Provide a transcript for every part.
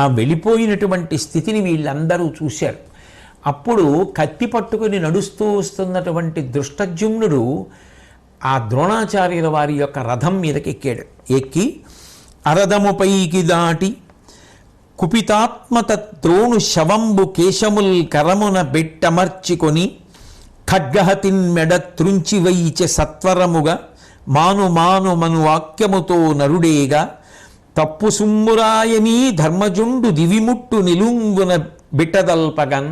ఆ వెళ్ళిపోయినటువంటి స్థితిని వీళ్ళందరూ చూశారు. అప్పుడు కత్తి పట్టుకుని నడుస్తూ వస్తున్నటువంటి దృష్టజుమ్నుడు ఆ ద్రోణాచార్యుల వారి యొక్క రథం మీదకి ఎక్కాడు. ఎక్కి అరదముపైకి దాటి కుపితాత్మత ద్రోణు శవంబు కేశముల్ కరమున బెట్టమర్చికొని ఖడ్గహతిన్ మెడ త్రుంచి వైచె సత్వరముగా మాను మాను మను వాక్యముతో నరుడేగా తప్పు సుమ్మురాయనీ ధర్మజుండు దివిముట్టు నిలుంగున బిట్టదల్పగన్.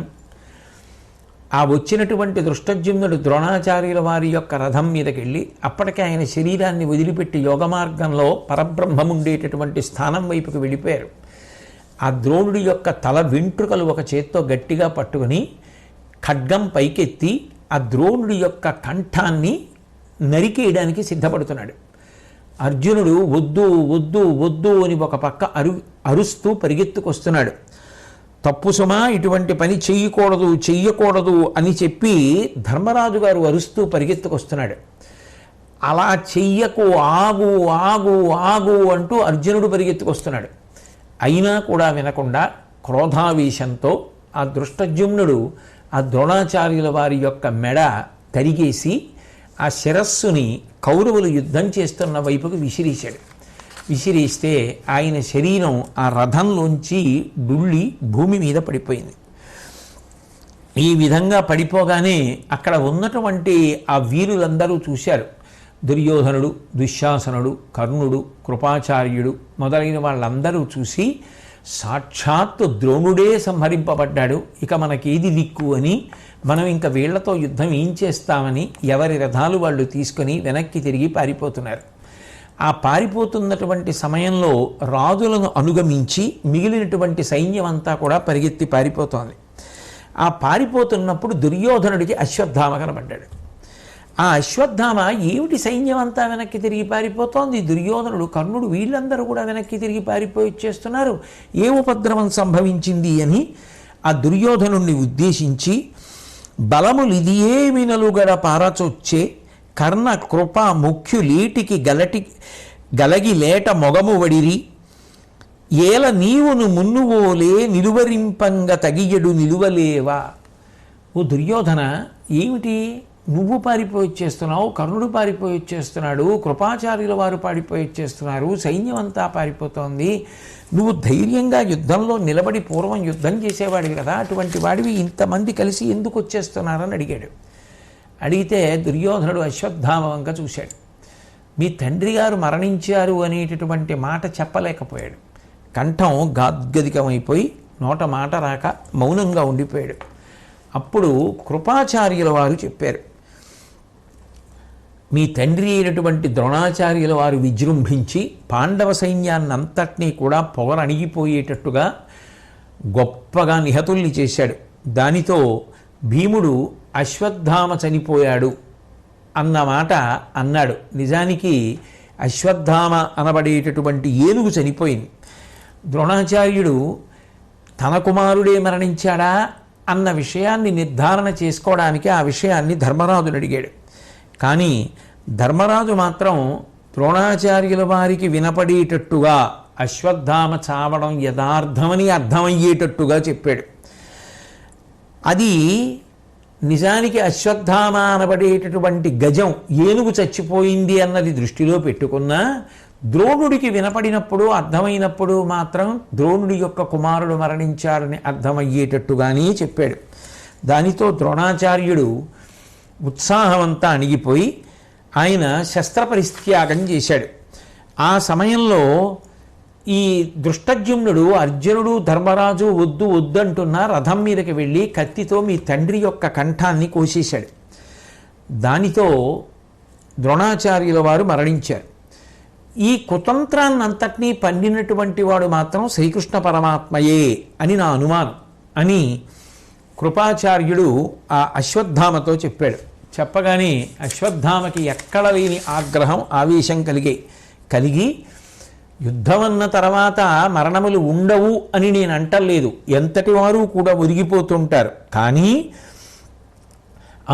ఆ వచ్చినటువంటి దృష్టజుమ్నుడు ద్రోణాచార్యుల వారి యొక్క రథం మీదకెళ్ళి అప్పటికే ఆయన శరీరాన్ని వదిలిపెట్టి యోగ మార్గంలో పరబ్రహ్మం ఉండేటటువంటి స్థానం వైపుకు వెళ్ళిపోయారు. ఆ ద్రోణుడి యొక్క తల వెంట్రుకలు ఒక చేత్తో గట్టిగా పట్టుకుని ఖడ్గం పైకెత్తి ఆ ద్రోణుడి యొక్క కంఠాన్ని నరికేయడానికి సిద్ధపడుతున్నాడు. అర్జునుడు వద్దు వద్దు వద్దు అని ఒక పక్క అరుస్తూ పరిగెత్తుకొస్తున్నాడు. తప్పు సుమా, ఇటువంటి పని చెయ్యకూడదు అని చెప్పి ధర్మరాజు గారు అరుస్తూ పరిగెత్తుకొస్తున్నాడు. అలా చెయ్యకు, ఆగు ఆగు ఆగు అంటూ అర్జునుడు పరిగెత్తుకొస్తున్నాడు. అయినా కూడా వినకుండా క్రోధావేశంతో ఆ దృష్టజుమ్నుడు ఆ ద్రోణాచార్యుల వారి యొక్క మెడ తరిగేసి ఆ శిరస్సుని కౌరవులు యుద్ధం చేస్తున్న వైపుకు విసిరేశాడు. విసిరేస్తే ఆయన శరీరం ఆ రథంలోంచి డుళ్ళి భూమి మీద పడిపోయింది. ఈ విధంగా పడిపోగానే అక్కడ ఉన్నటువంటి ఆ వీరులందరూ చూశారు. దుర్యోధనుడు, దుశ్శాసనుడు, కర్ణుడు, కృపాచార్యుడు మొదలైన వాళ్ళందరూ చూసి సాక్షాత్తు ద్రోణుడే సంహరింపబడ్డాడు, ఇక మనకేది దిక్కు అని, మనం ఇంకా వీళ్లతో యుద్ధం ఏం చేస్తామని ఎవరి రథాలు వాళ్ళు తీసుకొని వెనక్కి తిరిగి పారిపోతున్నారు. ఆ పారిపోతున్నటువంటి సమయంలో రాజులను అనుగమించి మిగిలినటువంటి సైన్యం అంతా కూడా పరిగెత్తి పారిపోతోంది. ఆ పారిపోతున్నప్పుడు దుర్యోధనుడికి అశ్వత్థామ కనబడ్డాడు. ఆ అశ్వత్థామ ఏమిటి సైన్యం అంతా వెనక్కి తిరిగి పారిపోతోంది, దుర్యోధనుడు, కర్ణుడు వీళ్ళందరూ కూడా వెనక్కి తిరిగి పారిపోయి చేస్తున్నారు, ఏ ఉపద్రవం సంభవించింది అని ఆ దుర్యోధనుణ్ణి ఉద్దేశించి బలములిదియే వినలుగడ పారచొచ్చే కర్ణ కృప ముఖ్యులీటికి గలగి లేట మొగము వడిరి ఏల నీవును మున్నువోలే నిలువరింపంగ తగియడు నిలువలేవా. ఓ దుర్యోధన, ఏమిటి నువ్వు పారిపోయి చేస్తున్నావు, కర్ణుడు పారిపోయి చేస్తున్నాడు, కృపాచార్యుల వారు పారిపోయి చేస్తున్నారు, సైన్యం అంతా పారిపోతోంది, నువ్వు ధైర్యంగా యుద్ధంలో నిలబడి పూర్వం యుద్ధం చేసేవాడివి కదా, అటువంటి వాడివి ఇంతమంది కలిసి ఎందుకు వచ్చేస్తున్నారని అడిగాడు. అడిగితే దుర్యోధనుడు అశ్వత్థామ వంక చూశాడు. మీ తండ్రి గారు మరణించారు అనేటటువంటి మాట చెప్పలేకపోయాడు. కంఠం గాద్గదికమైపోయి నోట మాట రాక మౌనంగా ఉండిపోయాడు. అప్పుడు కృపాచార్యుల వారు చెప్పారు, మీ తండ్రి అయినటువంటి ద్రోణాచార్యుల వారు విజృంభించి పాండవ సైన్యాన్నంతటినీ కూడా పొగరణిగిపోయేటట్టుగా గొప్పగా నిహతుల్ని చేశాడు. దానితో భీముడు అశ్వత్థామ చనిపోయాడు అన్నమాట అన్నాడు. నిజానికి అశ్వత్థామ అనబడేటటువంటి ఏనుగు చనిపోయింది. ద్రోణాచార్యుడు తన కుమారుడే మరణించాడా అన్న విషయాన్ని నిర్ధారణ చేసుకోవడానికి ఆ విషయాన్ని ధర్మరాజును అడిగాడు. కానీ ధర్మరాజు మాత్రం ద్రోణాచార్యుల వారికి వినపడేటట్టుగా అశ్వత్థామ చావడం యథార్థమని అర్థమయ్యేటట్టుగా చెప్పాడు. అది నిజానికి అశ్వత్థామ అనబడేటటువంటి గజం ఏనుగు చచ్చిపోయింది అన్నది దృష్టిలో పెట్టుకున్నా ద్రోణుడికి వినపడినప్పుడు అర్థమైనప్పుడు మాత్రం ద్రోణుడి యొక్క కుమారుడు మరణించాడని అర్థమయ్యేటట్టుగానే చెప్పాడు. దానితో ద్రోణాచార్యుడు ఉత్సాహమంతా అణిగిపోయి ఆయన శస్త్రపరిత్యాగం చేశాడు. ఆ సమయంలో ఈ దృష్టజుమ్నుడు అర్జునుడు ధర్మరాజు వద్దు వద్దంటున్న రథం మీదకి వెళ్ళి కత్తితో మీ తండ్రి యొక్క కంఠాన్ని కోసేశాడు. దానితో ద్రోణాచార్యుల వారు మరణించారు. ఈ కుతంత్రాన్నంతటినీ పండినటువంటి వాడు మాత్రం శ్రీకృష్ణ పరమాత్మయే అని నా అనుమానం అని కృపాచార్యుడు ఆ అశ్వత్థామతో చెప్పాడు. చెప్పగానే అశ్వత్థామకి ఎక్కడ లేని ఆగ్రహం ఆవేశం కలిగి యుద్ధం అన్న తర్వాత మరణములు ఉండవు అని నేను అంటలేదు, ఎంతటి వారు కూడా ఒరిగిపోతుంటారు, కానీ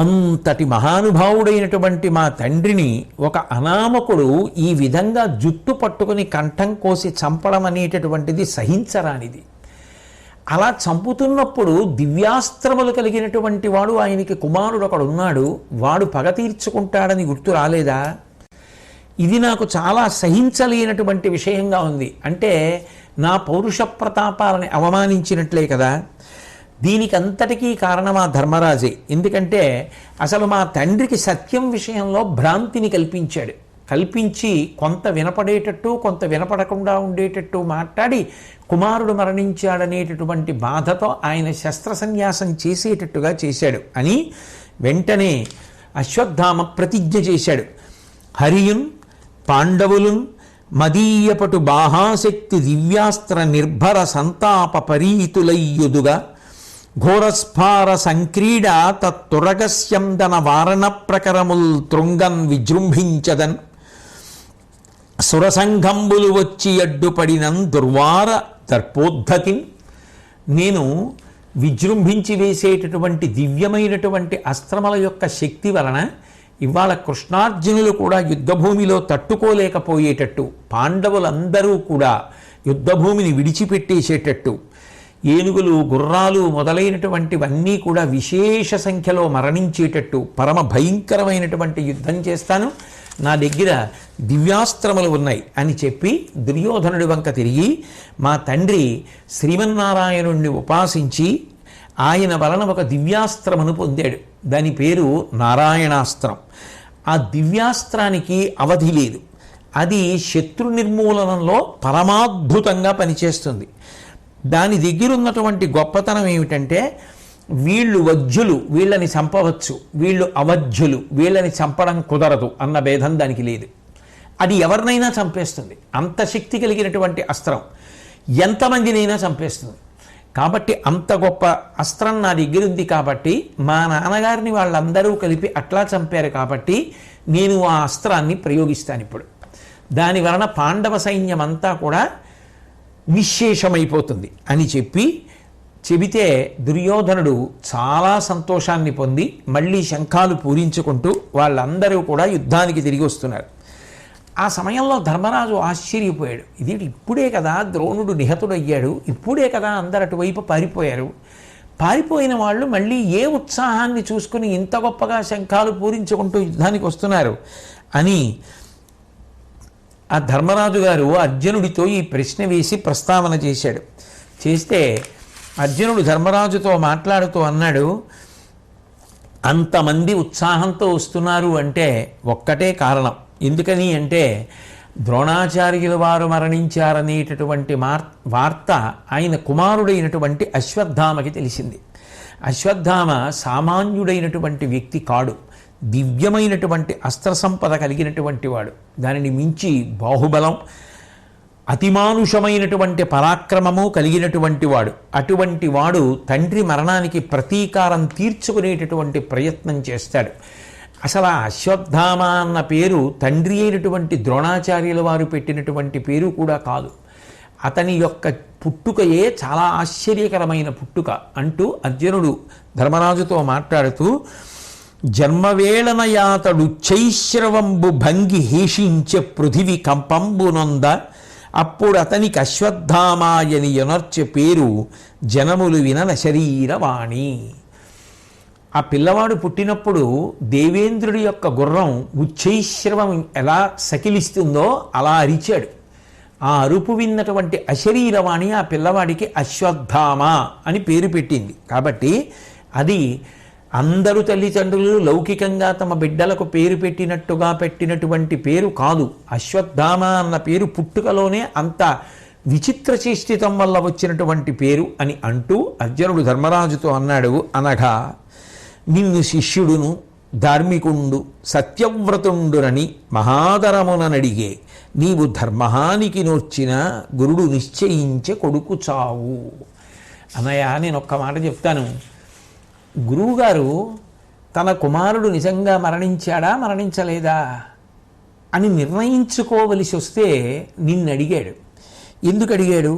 అంతటి మహానుభావుడైనటువంటి మా తండ్రిని ఒక అనామకుడు ఈ విధంగా జుట్టు పట్టుకుని కంఠం కోసి చంపడం అనేటటువంటిది సహించరానిది. అలా చంపుతున్నప్పుడు దివ్యాస్త్రములు కలిగినటువంటి వాడు ఆయనకి కుమారుడు ఒకడు ఉన్నాడు, వాడు పగ తీర్చుకుంటాడని గుర్తు రాలేదా? ఇది నాకు చాలా సహించలేనటువంటి విషయంగా ఉంది. అంటే నా పౌరుష ప్రతాపాలని అవమానించినట్లే కదా. దీనికి అంతటికీ కారణం ఆ ధర్మరాజే. ఎందుకంటే అసలు మా తండ్రికి సత్యం విషయంలో భ్రాంతిని కల్పించి కొంత వినపడేటట్టు కొంత వినపడకుండా ఉండేటట్టు మాట్లాడి కుమారుడు మరణించాడనేటటువంటి బాధతో ఆయన శస్త్ర సన్యాసం చేసేటట్టుగా చేశాడు అని వెంటనే అశ్వత్థామ ప్రతిజ్ఞ చేశాడు. హరియున్ పాండవులున్ మదీయపటు బాహాశక్తి దివ్యాస్త్ర నిర్భర సంతాప పరీతులయ్యుదుగా ఘోరస్ఫార సంక్రీడ తత్తురగస్యందన వారణ ప్రకరముల్ తృంగన్ విజృంభించదన్ సురసంఘంబులు వచ్చి అడ్డుపడినం దుర్వార దర్పోద్ధతిన్. నేను విజృంభించి వేసేటటువంటి దివ్యమైనటువంటి అస్త్రముల యొక్క శక్తి వలన ఇవాళ కృష్ణార్జునులు కూడా యుద్ధభూమిలో తట్టుకోలేకపోయేటట్టు, పాండవులందరూ కూడా యుద్ధభూమిని విడిచిపెట్టేసేటట్టు, ఏనుగులు గుర్రాలు మొదలైనటువంటివన్నీ కూడా విశేష సంఖ్యలో మరణించేటట్టు పరమ భయంకరమైనటువంటి యుద్ధం చేస్తాను, నా దగ్గర దివ్యాస్త్రములు ఉన్నాయి అని చెప్పి దుర్యోధనుడి వంక తిరిగి, మా తండ్రి శ్రీమన్నారాయణుణ్ణి ఉపాసించి ఆయన వలన ఒక దివ్యాస్త్రమును పొందాడు. దాని పేరు నారాయణాస్త్రం. ఆ దివ్యాస్త్రానికి అవధి లేదు. అది శత్రు నిర్మూలనంలో పరమాద్భుతంగా పనిచేస్తుంది. దాని దగ్గర ఉన్నటువంటి గొప్పతనం ఏమిటంటే, వీళ్ళు వజ్జులు వీళ్ళని చంపవచ్చు, వీళ్ళు అవధ్యులు వీళ్ళని చంపడం కుదరదు అన్న భేదం దానికి లేదు. అది ఎవరినైనా చంపేస్తుంది. అంత శక్తి కలిగినటువంటి అస్త్రం ఎంతమందినైనా చంపేస్తుంది. కాబట్టి అంత గొప్ప అస్త్రం నా దగ్గర ఉంది. కాబట్టి మా నాన్నగారిని వాళ్ళందరూ కలిపి అట్లా చంపారు కాబట్టి నేను ఆ అస్త్రాన్ని ప్రయోగిస్తాను ఇప్పుడు. దాని వలన పాండవ సైన్యం అంతా కూడా నిశ్శేషమైపోతుంది అని చెబితే దుర్యోధనుడు చాలా సంతోషాన్ని పొంది మళ్ళీ శంఖాలు పూరించుకుంటూ వాళ్ళందరూ కూడా యుద్ధానికి తిరిగి వస్తున్నారు. ఆ సమయంలో ధర్మరాజు ఆశ్చర్యపోయాడు. ఇది ఇప్పుడే కదా ద్రోణుడు నిహతుడయ్యాడు, ఇప్పుడే కదా అందరు అటువైపు పారిపోయారు, పారిపోయిన వాళ్ళు మళ్ళీ ఏ ఉత్సాహాన్ని చూసుకుని ఇంత గొప్పగా శంఖాలు పూరించుకుంటూ యుద్ధానికి వస్తున్నారు అని ఆ ధర్మరాజు గారు అర్జునుడితో ఈ ప్రశ్న వేసి ప్రస్తావన చేస్తే అర్జునుడు ధర్మరాజుతో మాట్లాడుతూ అన్నాడు, అంతమంది ఉత్సాహంతో వస్తున్నారు అంటే ఒక్కటే కారణం. ఎందుకని అంటే ద్రోణాచార్యుల వారు మరణించారనేటటువంటి వార్త ఆయన కుమారుడైనటువంటి అశ్వత్థామకి తెలిసింది. అశ్వత్థామ సామాన్యుడైనటువంటి వ్యక్తి కాడు, దివ్యమైనటువంటి అస్త్ర సంపద కలిగినటువంటి వాడు. దానిని మించి బాహుబలం, అతిమానుషమైనటువంటి పరాక్రమము కలిగినటువంటి వాడు. అటువంటి వాడు తండ్రి మరణానికి ప్రతీకారం తీర్చుకునేటటువంటి ప్రయత్నం చేస్తాడు. అసలు ఆ అశ్వత్థామ అన్న పేరు తండ్రి అయినటువంటి ద్రోణాచార్యుల వారు పెట్టినటువంటి పేరు కూడా కాదు. అతని యొక్క పుట్టుకయే చాలా ఆశ్చర్యకరమైన పుట్టుక అంటూ అర్జునుడు ధర్మరాజుతో మాట్లాడుతూ, జన్మవేళనయాతడు చైశ్రవంబు భంగి హేషించె పృథివి కంపంబునొంద అప్పుడు అతనికి అశ్వత్థామాయని యొనర్చె పేరు జనములు వినన శరీరవాణి. ఆ పిల్లవాడు పుట్టినప్పుడు దేవేంద్రుడి యొక్క గుర్రం ఉచ్చైశ్రవం ఎలా సకిలిస్తుందో అలా అరిచాడు. ఆ అరుపు విన్నటువంటి అశరీరవాణి ఆ పిల్లవాడికి అశ్వత్థామ అని పేరు పెట్టింది. కాబట్టి అది అందరూ తల్లిదండ్రులు లౌకికంగా తమ బిడ్డలకు పేరు పెట్టినట్టుగా పెట్టినటువంటి పేరు కాదు. అశ్వత్థామ అన్న పేరు పుట్టుకలోనే అంత విచిత్ర చేష్టితం వల్ల వచ్చినటువంటి పేరు అని అంటూ అర్జునుడు ధర్మరాజుతో అన్నాడు, అనగా నిన్ను శిష్యుడును ధార్మికుండు సత్యవ్రతుండునని మహాదరముననడిగే నీవు ధర్మహానికి నోర్చిన గురుడు నిశ్చయించే కొడుకు చావు. అన్నయ్య, నేను ఒక్క మాట చెప్తాను. గురువుగారు తన కుమారుడు నిజంగా మరణించాడా మరణించలేదా అని నిర్ణయించుకోవలసి వస్తే నిన్ను అడిగాడు. ఎందుకు అడిగాడు?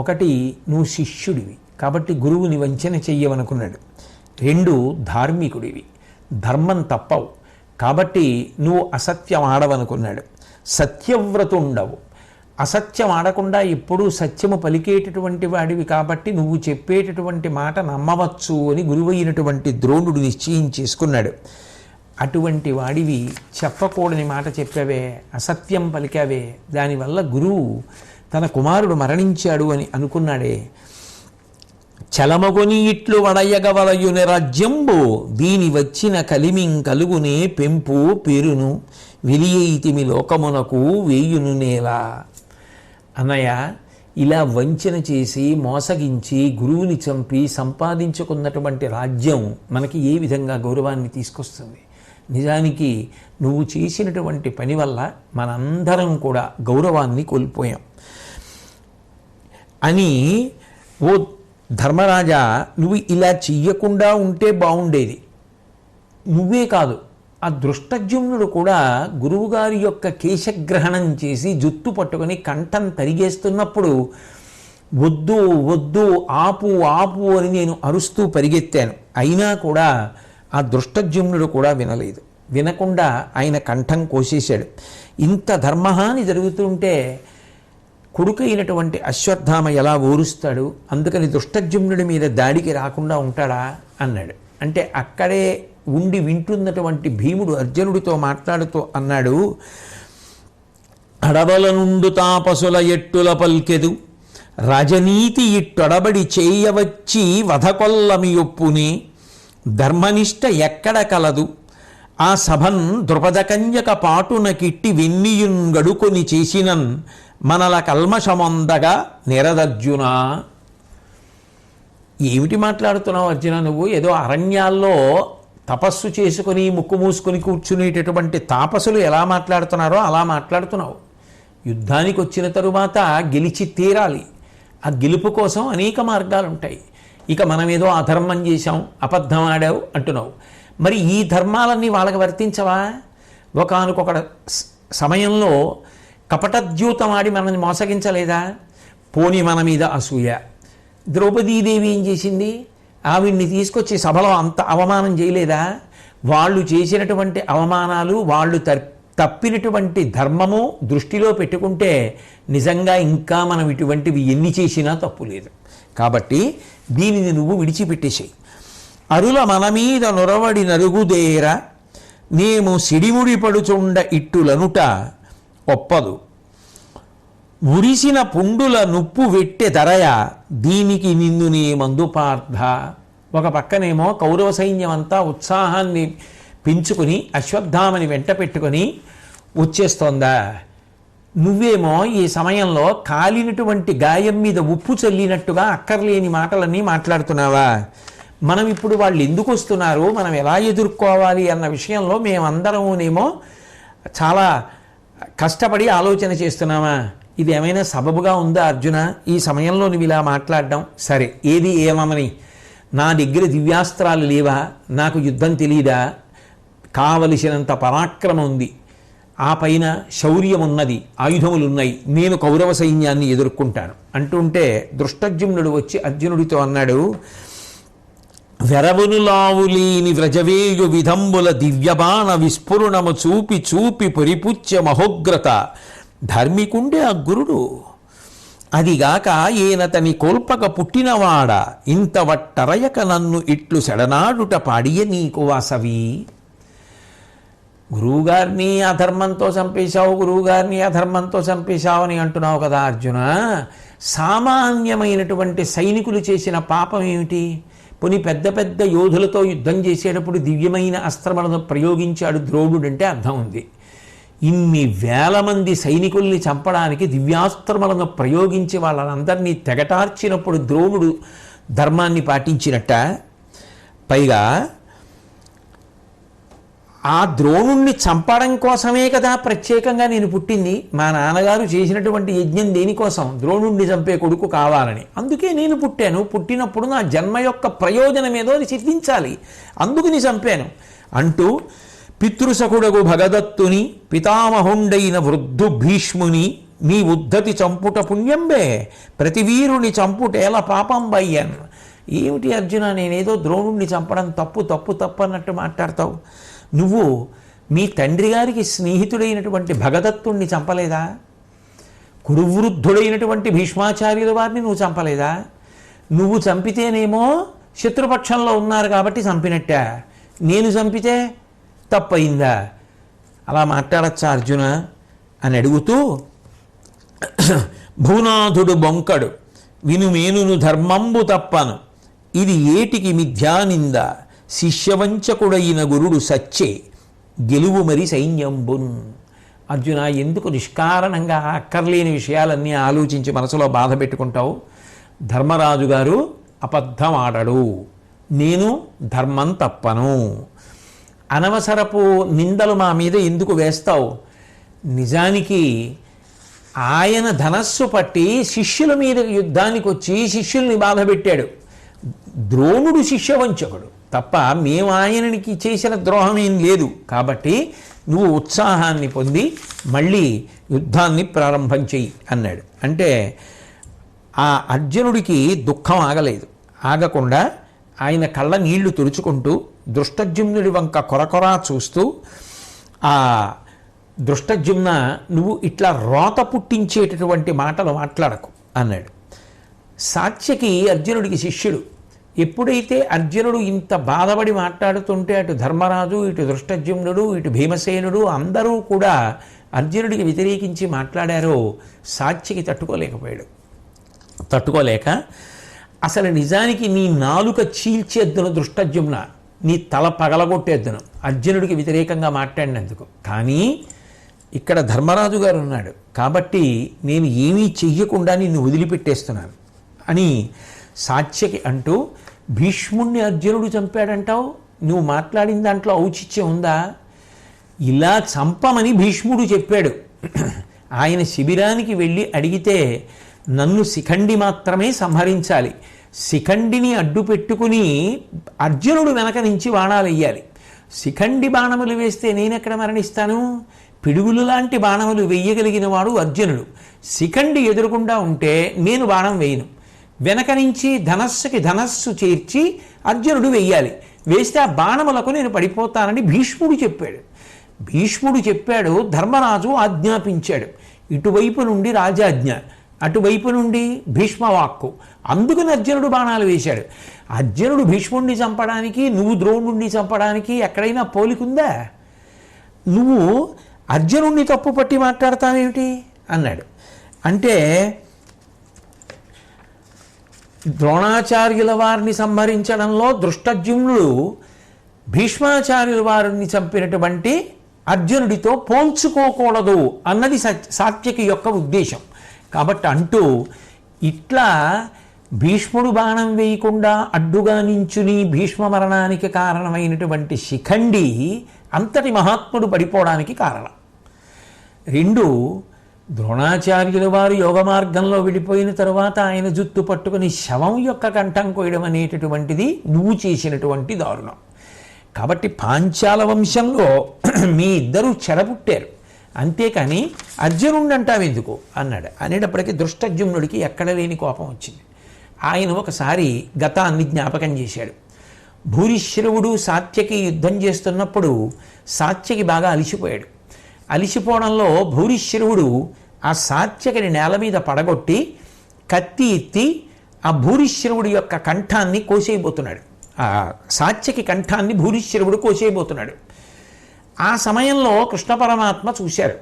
ఒకటి, నువ్వు శిష్యుడివి కాబట్టి గురువుని వంచన చెయ్యవనుకున్నాడు. 2, ధార్మికుడివి, ధర్మం తప్పవు కాబట్టి నువ్వు అసత్యం ఆడవనుకున్నాడు. సత్యవ్రతుండవు, అసత్యం ఆడకుండా ఎప్పుడూ సత్యము పలికేటటువంటి వాడివి కాబట్టి నువ్వు చెప్పేటటువంటి మాట నమ్మవచ్చు అని గురువైనటువంటి ద్రోణుడు నిశ్చయం చేసుకున్నాడు. అటువంటి వాడివి చెప్పకూడని మాట చెప్పావే, అసత్యం పలికావే, దానివల్ల గురువు తన కుమారుడు మరణించాడు అని అనుకున్నాడే. చలమగొని ఇట్లు వడయగవలయుని రాజ్యంబు దీని వచ్చిన కలిమిం కలుగునే పెంపు పేరును విలియైతిమి లోకమునకు వేయును నేలా. అన్నయ్య, ఇలా వంచన చేసి మోసగించి గురువుని చంపి సంపాదించుకున్నటువంటి రాజ్యం మనకి ఏ విధంగా గౌరవాన్ని తీసుకొస్తుంది? నిజానికి నువ్వు చేసినటువంటి పని వల్ల మనందరం కూడా గౌరవాన్ని కోల్పోయాం అని, ఓ ధర్మరాజా, నువ్వు ఇలా చెయ్యకుండా ఉంటే బాగుండేది. నువ్వే కాదు, ఆ దృష్టజ్యుమ్నుడు కూడా గురువుగారి యొక్క కేశగ్రహణం చేసి జుత్తు పట్టుకొని కంఠం తరిగేస్తున్నప్పుడు వద్దు వద్దు ఆపు ఆపు అని నేను అరుస్తూ పరిగెత్తాను. అయినా కూడా ఆ దృష్టజ్యుమ్నుడు కూడా వినలేదు. వినకుండా ఆయన కంఠం కోసేశాడు. ఇంత ధర్మహాని జరుగుతుంటే కొడుకైనటువంటి అశ్వత్థామ ఎలా ఓరుస్తాడు? అందుకని దృష్టజ్యుమ్నుడి మీద దాడికి రాకుండా ఉంటాడా అన్నాడు. అంటే అక్కడే ఉండి వింటున్నటువంటి భీముడు అర్జునుడితో మాట్లాడుతూ అన్నాడు, అడవల నుండు తాపసుల ఎట్టుల పల్కెదు రజనీతి ఇట్టొడబడి చేయవచ్చి వధకొల్లమి ఒప్పుని ధర్మనిష్ట ఎక్కడ కలదు ఆ సభన్ ద్రుపదకన్యక పాటున కిట్టి వెన్నియున్ గడుకొని చేసినన్ మనల కల్మషమొందగా నిరదర్జున. ఏమిటి మాట్లాడుతున్నావు అర్జున? నువ్వు ఏదో అరణ్యాల్లో తపస్సు చేసుకుని ముక్కు మూసుకొని కూర్చునేటటువంటి తాపసులు ఎలా మాట్లాడుతున్నారో అలా మాట్లాడుతున్నావు. యుద్ధానికి వచ్చిన తరువాత గెలిచి తీరాలి. ఆ గెలుపు కోసం అనేక మార్గాలు ఉంటాయి. ఇక మనం ఏదో అధర్మం చేశాం, అబద్ధం ఆడావు అంటున్నావు. మరి ఈ ధర్మాలన్నీ వాళ్ళకి వర్తించవా? ఒకానొక సమయంలో కపటద్యూతం ఆడి మనల్ని మోసగించలేదా? పోని మన మీద అసూయ. ద్రౌపదీదేవి ఏం చేసింది? ఆవిడ్ని తీసుకొచ్చి సభలో అంత అవమానం చేయలేదా? వాళ్ళు చేసినటువంటి అవమానాలు, వాళ్ళు తప్పినటువంటి ధర్మము దృష్టిలో పెట్టుకుంటే నిజంగా ఇంకా మనం ఇటువంటివి ఎన్ని చేసినా తప్పు లేదు. కాబట్టి దీనిని నువ్వు విడిచిపెట్టేసేయి. అరుల మన మీద నొరవడి నరుగుదేర నేము సిడిముడి పడుచుండ ఇట్టులనుట ఒప్పదు ఉరిసిన పుండుల నుప్పు వెట్టె ధరయ దీనికి నిన్ను నీ మందుపార్థ. ఒక పక్కనేమో కౌరవ సైన్యం అంతా ఉత్సాహాన్ని పెంచుకుని అశ్వత్థామని వెంట పెట్టుకొని వచ్చేస్తోందా? నువ్వేమో ఈ సమయంలో కాలినటువంటి గాయం మీద ఉప్పు చల్లినట్టుగా అక్కర్లేని మాటలన్నీ మాట్లాడుతున్నావా? మనం ఇప్పుడు వాళ్ళు ఎందుకు వస్తున్నారు, మనం ఎలా ఎదుర్కోవాలి అన్న విషయంలో మేమందరమునేమో చాలా కష్టపడి ఆలోచన చేస్తున్నామా? ఇది ఏమైనా సబబుగా ఉందా అర్జున? ఈ సమయంలో నువ్వు ఇలా మాట్లాడడం సరే, ఏది ఏమని, నా దగ్గర దివ్యాస్త్రాలు లేవా? నాకు యుద్ధం తెలియదా? కావలసినంత పరాక్రమం ఉంది, ఆ పైన శౌర్యం ఉన్నది, ఆయుధములు ఉన్నాయి, నేను కౌరవ సైన్యాన్ని ఎదుర్కొంటాను అంటుంటే దృష్టజ్యుమ్నుడు వచ్చి అర్జునుడితో అన్నాడు, వెరవునులావులీని వ్రజవేయు విధంబుల దివ్యబాణ విస్ఫురణము చూపి చూపి పరిపుచ్య మహోగ్రత ధర్మికుండే ఆ గురుడు. అదిగాక ఈయనతని కోల్పక పుట్టినవాడ ఇంత వట్టరయక నన్ను ఇట్లు సెడనాడుట పాడియ నీకు వాసవి. గురువుగారిని అధర్మంతో చంపేశావు, గురువుగారిని అధర్మంతో చంపేశావు అని అంటున్నావు కదా అర్జున. సామాన్యమైనటువంటి సైనికులు చేసిన పాపం ఏమిటి? పోనీ పెద్ద పెద్ద యోధులతో యుద్ధం చేసేటప్పుడు దివ్యమైన అస్త్రములను ప్రయోగించాడు ద్రోణుడు అంటే అర్థం ఉంది. ఇన్ని వేల మంది సైనికుల్ని చంపడానికి దివ్యాస్త్రములను ప్రయోగించి వాళ్ళందరినీ తెగటార్చినప్పుడు ద్రోణుడు ధర్మాన్ని పాటించినట్ట. పైగా ఆ ద్రోణుణ్ణి చంపడం కోసమే కదా ప్రత్యేకంగా నేను పుట్టింది. మా నాన్నగారు చేసినటువంటి యజ్ఞం దేనికోసం? ద్రోణుణ్ణి చంపే కొడుకు కావాలని. అందుకే నేను పుట్టాను. పుట్టినప్పుడు నా జన్మ యొక్క ప్రయోజనం ఏదో అది సిద్ధించాలి, అందుకు నీ చంపాను అంటూ పితృసకుడగు భగదత్తుని పితామహుండైన వృద్ధు భీష్ముని నీ ఉద్ధతి చంపుట పుణ్యంబే ప్రతివీరుని చంపుటేల పాపం బయ్యన్. ఏమిటి అర్జున, నేనేదో ద్రోణుణ్ణి చంపడం తప్పు తప్పు తప్పు అన్నట్టు మాట్లాడతావు. నువ్వు మీ తండ్రి గారికి స్నేహితుడైనటువంటి భగదత్తుణ్ణి చంపలేదా? కురువృద్ధుడైనటువంటి భీష్మాచార్యుల వారిని నువ్వు చంపలేదా? నువ్వు చంపితేనేమో శత్రుపక్షంలో ఉన్నారు కాబట్టి చంపినట్టా, నేను చంపితే తప్పయిందా? అలా మాట్లాడచ్చా అర్జున అని అడుగుతూ, భూనాథుడు బొంకడు వినుమేనును ధర్మంబు తప్పను, ఇది ఏటికి మిథ్యానింద, శిష్యవంచకుడైన గురుడు సచ్చే గెలువు మరి సైన్యంబున్. అర్జున, ఎందుకు నిష్కారణంగా అక్కర్లేని విషయాలన్నీ ఆలోచించి మనసులో బాధ పెట్టుకుంటావు? ధర్మరాజు గారు అబద్ధం ఆడడు, నేను ధర్మం తప్పను. అనవసరపు నిందలు మా మీద ఎందుకు వేస్తావు? నిజానికి ఆయన ధనస్సు పట్టి శిష్యుల మీద యుద్ధానికి వచ్చి శిష్యుల్ని బాధ పెట్టాడు. ద్రోణుడు శిష్యవంచకుడు తప్ప మేము ఆయనకి చేసిన ద్రోహమేం లేదు. కాబట్టి నువ్వు ఉత్సాహాన్ని పొంది మళ్ళీ యుద్ధాన్ని ప్రారంభం చెయ్యి అన్నాడు. అంటే ఆ అర్జునుడికి దుఃఖం ఆగలేదు. ఆగకుండా ఆయన కళ్ళ నీళ్లు తుడుచుకుంటూ దృష్టజుమ్నుడి వంక కొరకొరా చూస్తూ, ఆ దృష్టజుమ్న, నువ్వు ఇట్లా రోత పుట్టించేటటువంటి మాటలు మాట్లాడకు అన్నాడు. సాత్యకి అర్జునుడికి శిష్యుడు. ఎప్పుడైతే అర్జునుడు ఇంత బాధపడి మాట్లాడుతుంటే అటు ధర్మరాజు, ఇటు దృష్టజుమ్నుడు, ఇటు భీమసేనుడు అందరూ కూడా అర్జునుడికి వ్యతిరేకించి మాట్లాడారో సాత్యకి తట్టుకోలేక అసలు నిజానికి నీ నాలుక చీల్చేద్దును దృష్టజుమ్న, నీ తల పగలగొట్టేద్దును అర్జునుడికి వ్యతిరేకంగా మాట్లాడినందుకు. కానీ ఇక్కడ ధర్మరాజు గారు ఉన్నాడు కాబట్టి నేను ఏమీ చెయ్యకుండా నిన్ను వదిలిపెట్టేస్తున్నాను అని సాత్యకి అంటూ, భీష్ముణ్ణి అర్జునుడు చంపాడంటావు, నువ్వు మాట్లాడిన దాంట్లో ఔచిత్యం ఉందా? ఇలా చంపమని భీష్ముడు చెప్పాడు. ఆయన శిబిరానికి వెళ్ళి అడిగితే నన్ను శిఖండి మాత్రమే సంహరించాలి, శిఖండిని అడ్డు పెట్టుకుని అర్జునుడు వెనక నుంచి బాణాలు వెయ్యాలి. శిఖండి బాణములు వేస్తే నేనెక్కడ మరణిస్తాను? పిడుగులు లాంటి బాణములు వెయ్యగలిగిన వాడు అర్జునుడు. శిఖండి ఎదురుకుండా ఉంటే నేను బాణం వేయను. వెనక నుంచి ధనస్సుకి ధనస్సు చేర్చి అర్జునుడు వెయ్యాలి. వేస్తే ఆ బాణములకు నేను పడిపోతానని భీష్ముడు చెప్పాడు. ధర్మరాజు ఆజ్ఞాపించాడు. ఇటువైపు నుండి రాజాజ్ఞ, అటువైపు నుండి భీష్మవాక్కు. అందుకని అర్జునుడు బాణాలు వేశాడు. అర్జునుడు భీష్ముడిని చంపడానికి, నువ్వు ద్రోణుడిని చంపడానికి ఎక్కడైనా పోలికుందా? నువ్వు అర్జునుడిని తప్పు పట్టి మాట్లాడతావేమిటి అన్నాడు. అంటే ద్రోణాచార్యుల వారిని సంహరించడంలో దృష్టజుమ్నుడు భీష్మాచార్యుల వారిని చంపినటువంటి అర్జునుడితో పోల్చుకోకూడదు అన్నది సాత్యకి యొక్క ఉద్దేశం. కాబట్టి అంటూ ఇట్లా భీష్ముడు బాణం వేయకుండా అడ్డుగా నించుని భీష్మ మరణానికి కారణమైనటువంటి శిఖండి అంతటి మహాత్ముడు పడిపోవడానికి కారణం. 2, ద్రోణాచార్యుల వారు యోగ మార్గంలో వెళ్ళిపోయిన తరువాత ఆయన జుత్తు పట్టుకుని శవం యొక్క కంఠం కోయడం అనేటటువంటిది నువ్వు చేసినటువంటి దారుణం. కాబట్టి పాంచాల వంశంలో మీ ఇద్దరూ చెడపుట్టారు, అంతేకాని అర్జునుడిని అంటావెందుకు అన్నాడు. అనేటప్పటికీ దృష్టజుమ్నుడికి ఎక్కడ లేని కోపం వచ్చింది. ఆయన ఒకసారి గతాన్ని జ్ఞాపకం చేశాడు. భూరిశ్రవుడు సాత్యకి యుద్ధం చేస్తున్నప్పుడు సాత్యకి బాగా అలిసిపోయాడు. అలిసిపోవడంలో భూరిశ్రవుడు ఆ సాత్యకిని నేల మీద పడగొట్టి కత్తి ఎత్తి ఆ భూరిశ్రవుడి యొక్క కంఠాన్ని కోసేయబోతున్నాడు. ఆ సాత్యకి కంఠాన్ని భూరిశ్రవుడు కోసేయబోతున్నాడు. ఆ సమయంలో కృష్ణ పరమాత్మ చూశారు.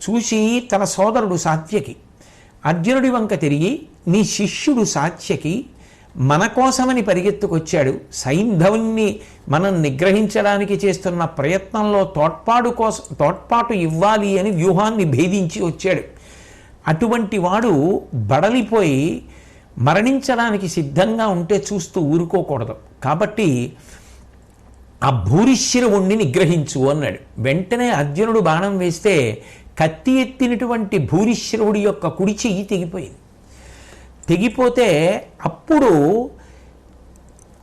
చూసి తన సోదరుడు సాత్యకి అర్జునుడి వంక తిరిగి, నీ శిష్యుడు సాత్యకి మన కోసమని పరిగెత్తుకొచ్చాడు, సైంధవుణ్ణి మనం నిగ్రహించడానికి చేస్తున్న ప్రయత్నంలో తోడ్పాటు ఇవ్వాలి అని వ్యూహాన్ని భేదించి వచ్చాడు. అటువంటి వాడు బడలిపోయి మరణించడానికి సిద్ధంగా ఉంటే చూస్తూ ఊరుకోకూడదు. కాబట్టి ఆ భూరిశ్రవుణ్ణి నిగ్రహించు అన్నాడు. వెంటనే అర్జునుడు బాణం వేస్తే కత్తి ఎత్తినటువంటి భూరిశ్రవుడి యొక్క కుడి చెయ్యి తెగిపోయింది. తెగిపోతే అప్పుడు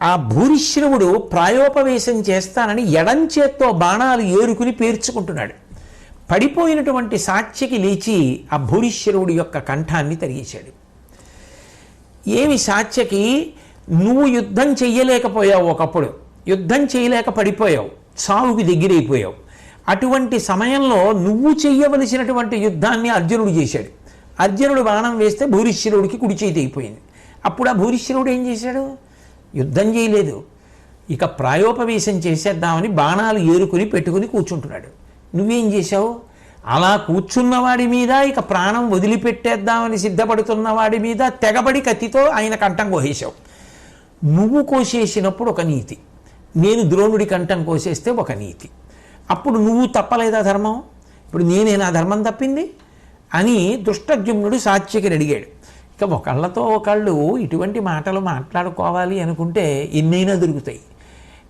ఆ భూరిశ్రవుడు ప్రాయోపవేశం చేస్తానని ఎడంచేత్తో బాణాలు ఏరుకుని పేర్చుకుంటున్నాడు. పడిపోయినటువంటి సాత్యకి లేచి ఆ భూరిశ్రవుడి యొక్క కంఠాన్ని తరిగేశాడు. ఏమి సాత్యకి, నువ్వు యుద్ధం చెయ్యలేకపోయావు, ఒకప్పుడు యుద్ధం చేయలేక పడిపోయావు, చావుకి దగ్గరైపోయావు. అటువంటి సమయంలో నువ్వు చెయ్యవలసినటువంటి యుద్ధాన్ని అర్జునుడు చేశాడు. అర్జునుడు బాణం వేస్తే భూరిశ్వరుడికి కుడి చేతి అయిపోయింది. అప్పుడు ఆ భూరిశ్వరుడు ఏం చేశాడు? యుద్ధం చేయలేదు, ఇక ప్రాయోపవేశం చేసేద్దామని బాణాలు ఏరుకుని పెట్టుకుని కూర్చుంటున్నాడు. నువ్వేం చేశావు? అలా కూర్చున్నవాడి మీద, ఇక ప్రాణం వదిలిపెట్టేద్దామని సిద్ధపడుతున్న వాడి మీద తెగబడి కత్తితో ఆయన కంఠం కోసేశావు. నువ్వు కోసేసినప్పుడు ఒక నీతి, నేను ద్రోణుడి కంఠం కోసేస్తే ఒక నీతి. అప్పుడు నువ్వు తప్పలేదా ధర్మం? ఇప్పుడు నేనేనా ధర్మం తప్పింది అని ధృష్టద్యుమ్నుడు సాత్యకిని అడిగాడు. ఇక ఒకళ్ళతో ఒకళ్ళు ఇటువంటి మాటలు మాట్లాడుకోవాలి అనుకుంటే ఎన్నైనా దొరుకుతాయి.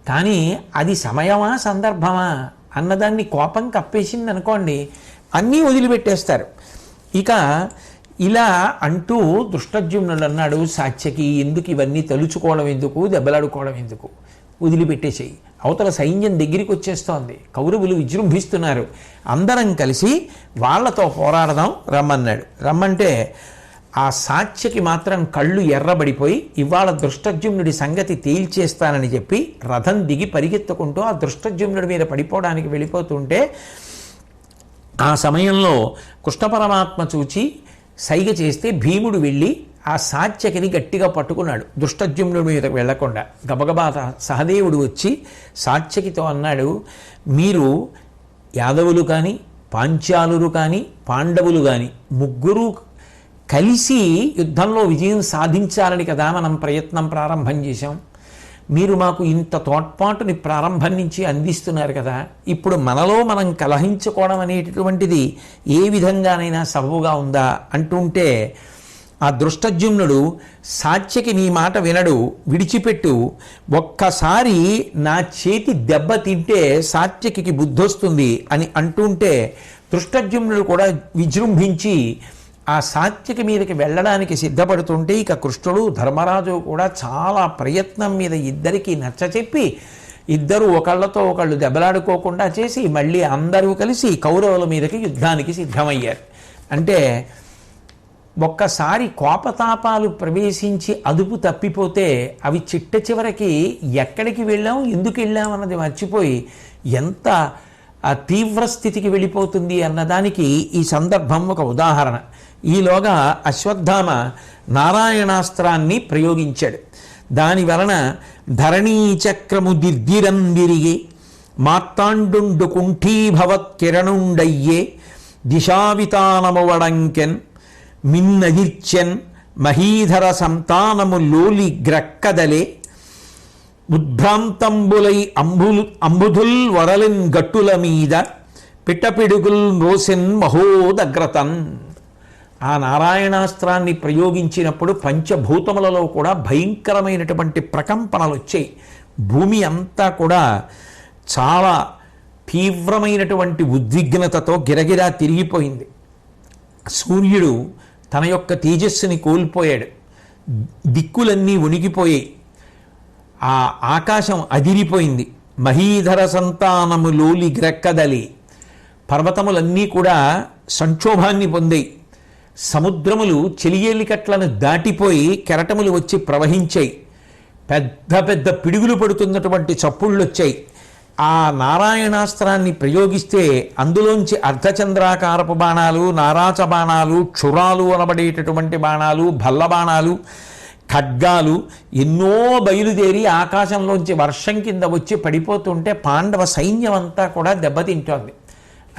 కానీ అది సమయమా సందర్భమా అన్నదాన్ని కోపం కప్పేసింది అనుకోండి, అన్నీ వదిలిపెట్టేస్తారు. ఇక ఇలా అంటూ ధృష్టద్యుమ్నుడు అన్నాడు సాత్యకి, ఎందుకు ఇవన్నీ తలుచుకోవడం ఎందుకు, దెబ్బలాడుకోవడం ఎందుకు, వదిలిపెట్టేసేయి. అవతల సైన్యం దగ్గరికి వచ్చేస్తోంది, కౌరవులు విజృంభిస్తున్నారు, అందరం కలిసి వాళ్లతో పోరాడదాం రమ్మన్నాడు. రమ్మంటే ఆ సాత్యకి మాత్రం కళ్ళు ఎర్రబడిపోయి ఇవాళ ధృష్టద్యుమ్నుడి సంగతి తేల్చేస్తానని చెప్పి రథం దిగి పరిగెత్తుకుంటూ ఆ ధృష్టద్యుమ్నుడి మీద పడిపోవడానికి వెళ్ళిపోతుంటే ఆ సమయంలో కృష్ణ పరమాత్మ చూచి సైగ చేస్తే భీముడు వెళ్ళి ఆ సాత్యకిని గట్టిగా పట్టుకున్నాడు, ధృష్టద్యుమ్నుడి మీద వెళ్లకుండా. గబగబా సహదేవుడు వచ్చి సాత్యకితో అన్నాడు, మీరు యాదవులు కానీ పాంచాలురు కానీ పాండవులు కానీ ముగ్గురు కలిసి యుద్ధంలో విజయం సాధించాలని కదా మనం ప్రయత్నం ప్రారంభం చేశాం. మీరు మాకు ఇంత తోడ్పాటుని ప్రారంభం నుంచి అందిస్తున్నారు కదా, ఇప్పుడు మనలో మనం కలహించుకోవడం అనేటటువంటిది ఏ విధంగానైనా సబబుగా ఉందా అంటుంటే ఆ ధృష్టద్యుమ్నుడు సాత్యకి నీ మాట వినడు, విడిచిపెట్టు, ఒక్కసారి నా చేతి దెబ్బ తింటే సాత్యకి బుద్ధొస్తుంది అని అంటుంటే ధృష్టద్యుమ్నుడు కూడా విజృంభించి ఆ సాత్యకి మీదకి వెళ్ళడానికి సిద్ధపడుతుంటే ఇక కృష్ణుడు ధర్మరాజు కూడా చాలా ప్రయత్నం మీద ఇద్దరికీ నచ్చచెప్పి ఇద్దరు ఒకళ్ళతో ఒకళ్ళు దెబ్బలాడుకోకుండా చేసి మళ్ళీ అందరూ కలిసి కౌరవుల మీదకి యుద్ధానికి సిద్ధమయ్యారు. అంటే ఒక్కసారి కోపతాపాలు ప్రవేశించి అదుపు తప్పిపోతే అవి చిట్ట చివరికి ఎక్కడికి వెళ్ళాం, ఎందుకు వెళ్ళాం అన్నది మర్చిపోయి ఎంత ఆ తీవ్ర స్థితికి వెళ్ళిపోతుంది అన్నదానికి ఈ సందర్భం ఒక ఉదాహరణ. ఈలోగా అశ్వత్థామ నారాయణాస్త్రాన్ని ప్రయోగించాడు. దాని వలన ధరణీచక్రము దిర్దిరందిరిగి మార్తాండు కుంఠీభవత్ కిరణుండయ్యే దిశావితానము వడంకెన్ మిన్నగిర్చెన్ మహీధర సంతానము లోలి గ్రక్కదలే ఉద్భ్రాంతంబులై అంబుధుల్ వరలిన్ గట్టుల మీద పిట్టపిడుగుల్ రోసెన్ మహోదగ్రతన్. ఆ నారాయణాస్త్రాన్ని ప్రయోగించినప్పుడు పంచభూతములలో కూడా భయంకరమైనటువంటి ప్రకంపనలు వచ్చాయి. భూమి అంతా కూడా చాలా తీవ్రమైనటువంటి ఉద్విగ్నతతో గిరగిరా తిరిగిపోయింది. సూర్యుడు తన యొక్క తేజస్సుని కోల్పోయాడు, దిక్కులన్నీ ఉనికిపోయాయి, ఆ ఆకాశం అదిరిపోయింది. మహీధర సంతానము లోలి గ్రక్కదలి, పర్వతములన్నీ కూడా సంక్షోభాన్ని పొందాయి. సముద్రములు చెలియేలికట్లను దాటిపోయి కెరటములు వచ్చి ప్రవహించాయి. పెద్ద పెద్ద పిడుగులు పడుతున్నటువంటి చప్పుళ్ళు వచ్చాయి. ఆ నారాయణాస్త్రాన్ని ప్రయోగిస్తే అందులోంచి అర్ధచంద్రాకారపు బాణాలు, నారాచ బాణాలు, క్షురాలు అనబడేటటువంటి బాణాలు, భల్ల బాణాలు, ఖడ్గాలు ఎన్నో బయలుదేరి ఆకాశంలోంచి వర్షం కింద వచ్చి పడిపోతుంటే పాండవ సైన్యం అంతా కూడా దెబ్బతింటోంది.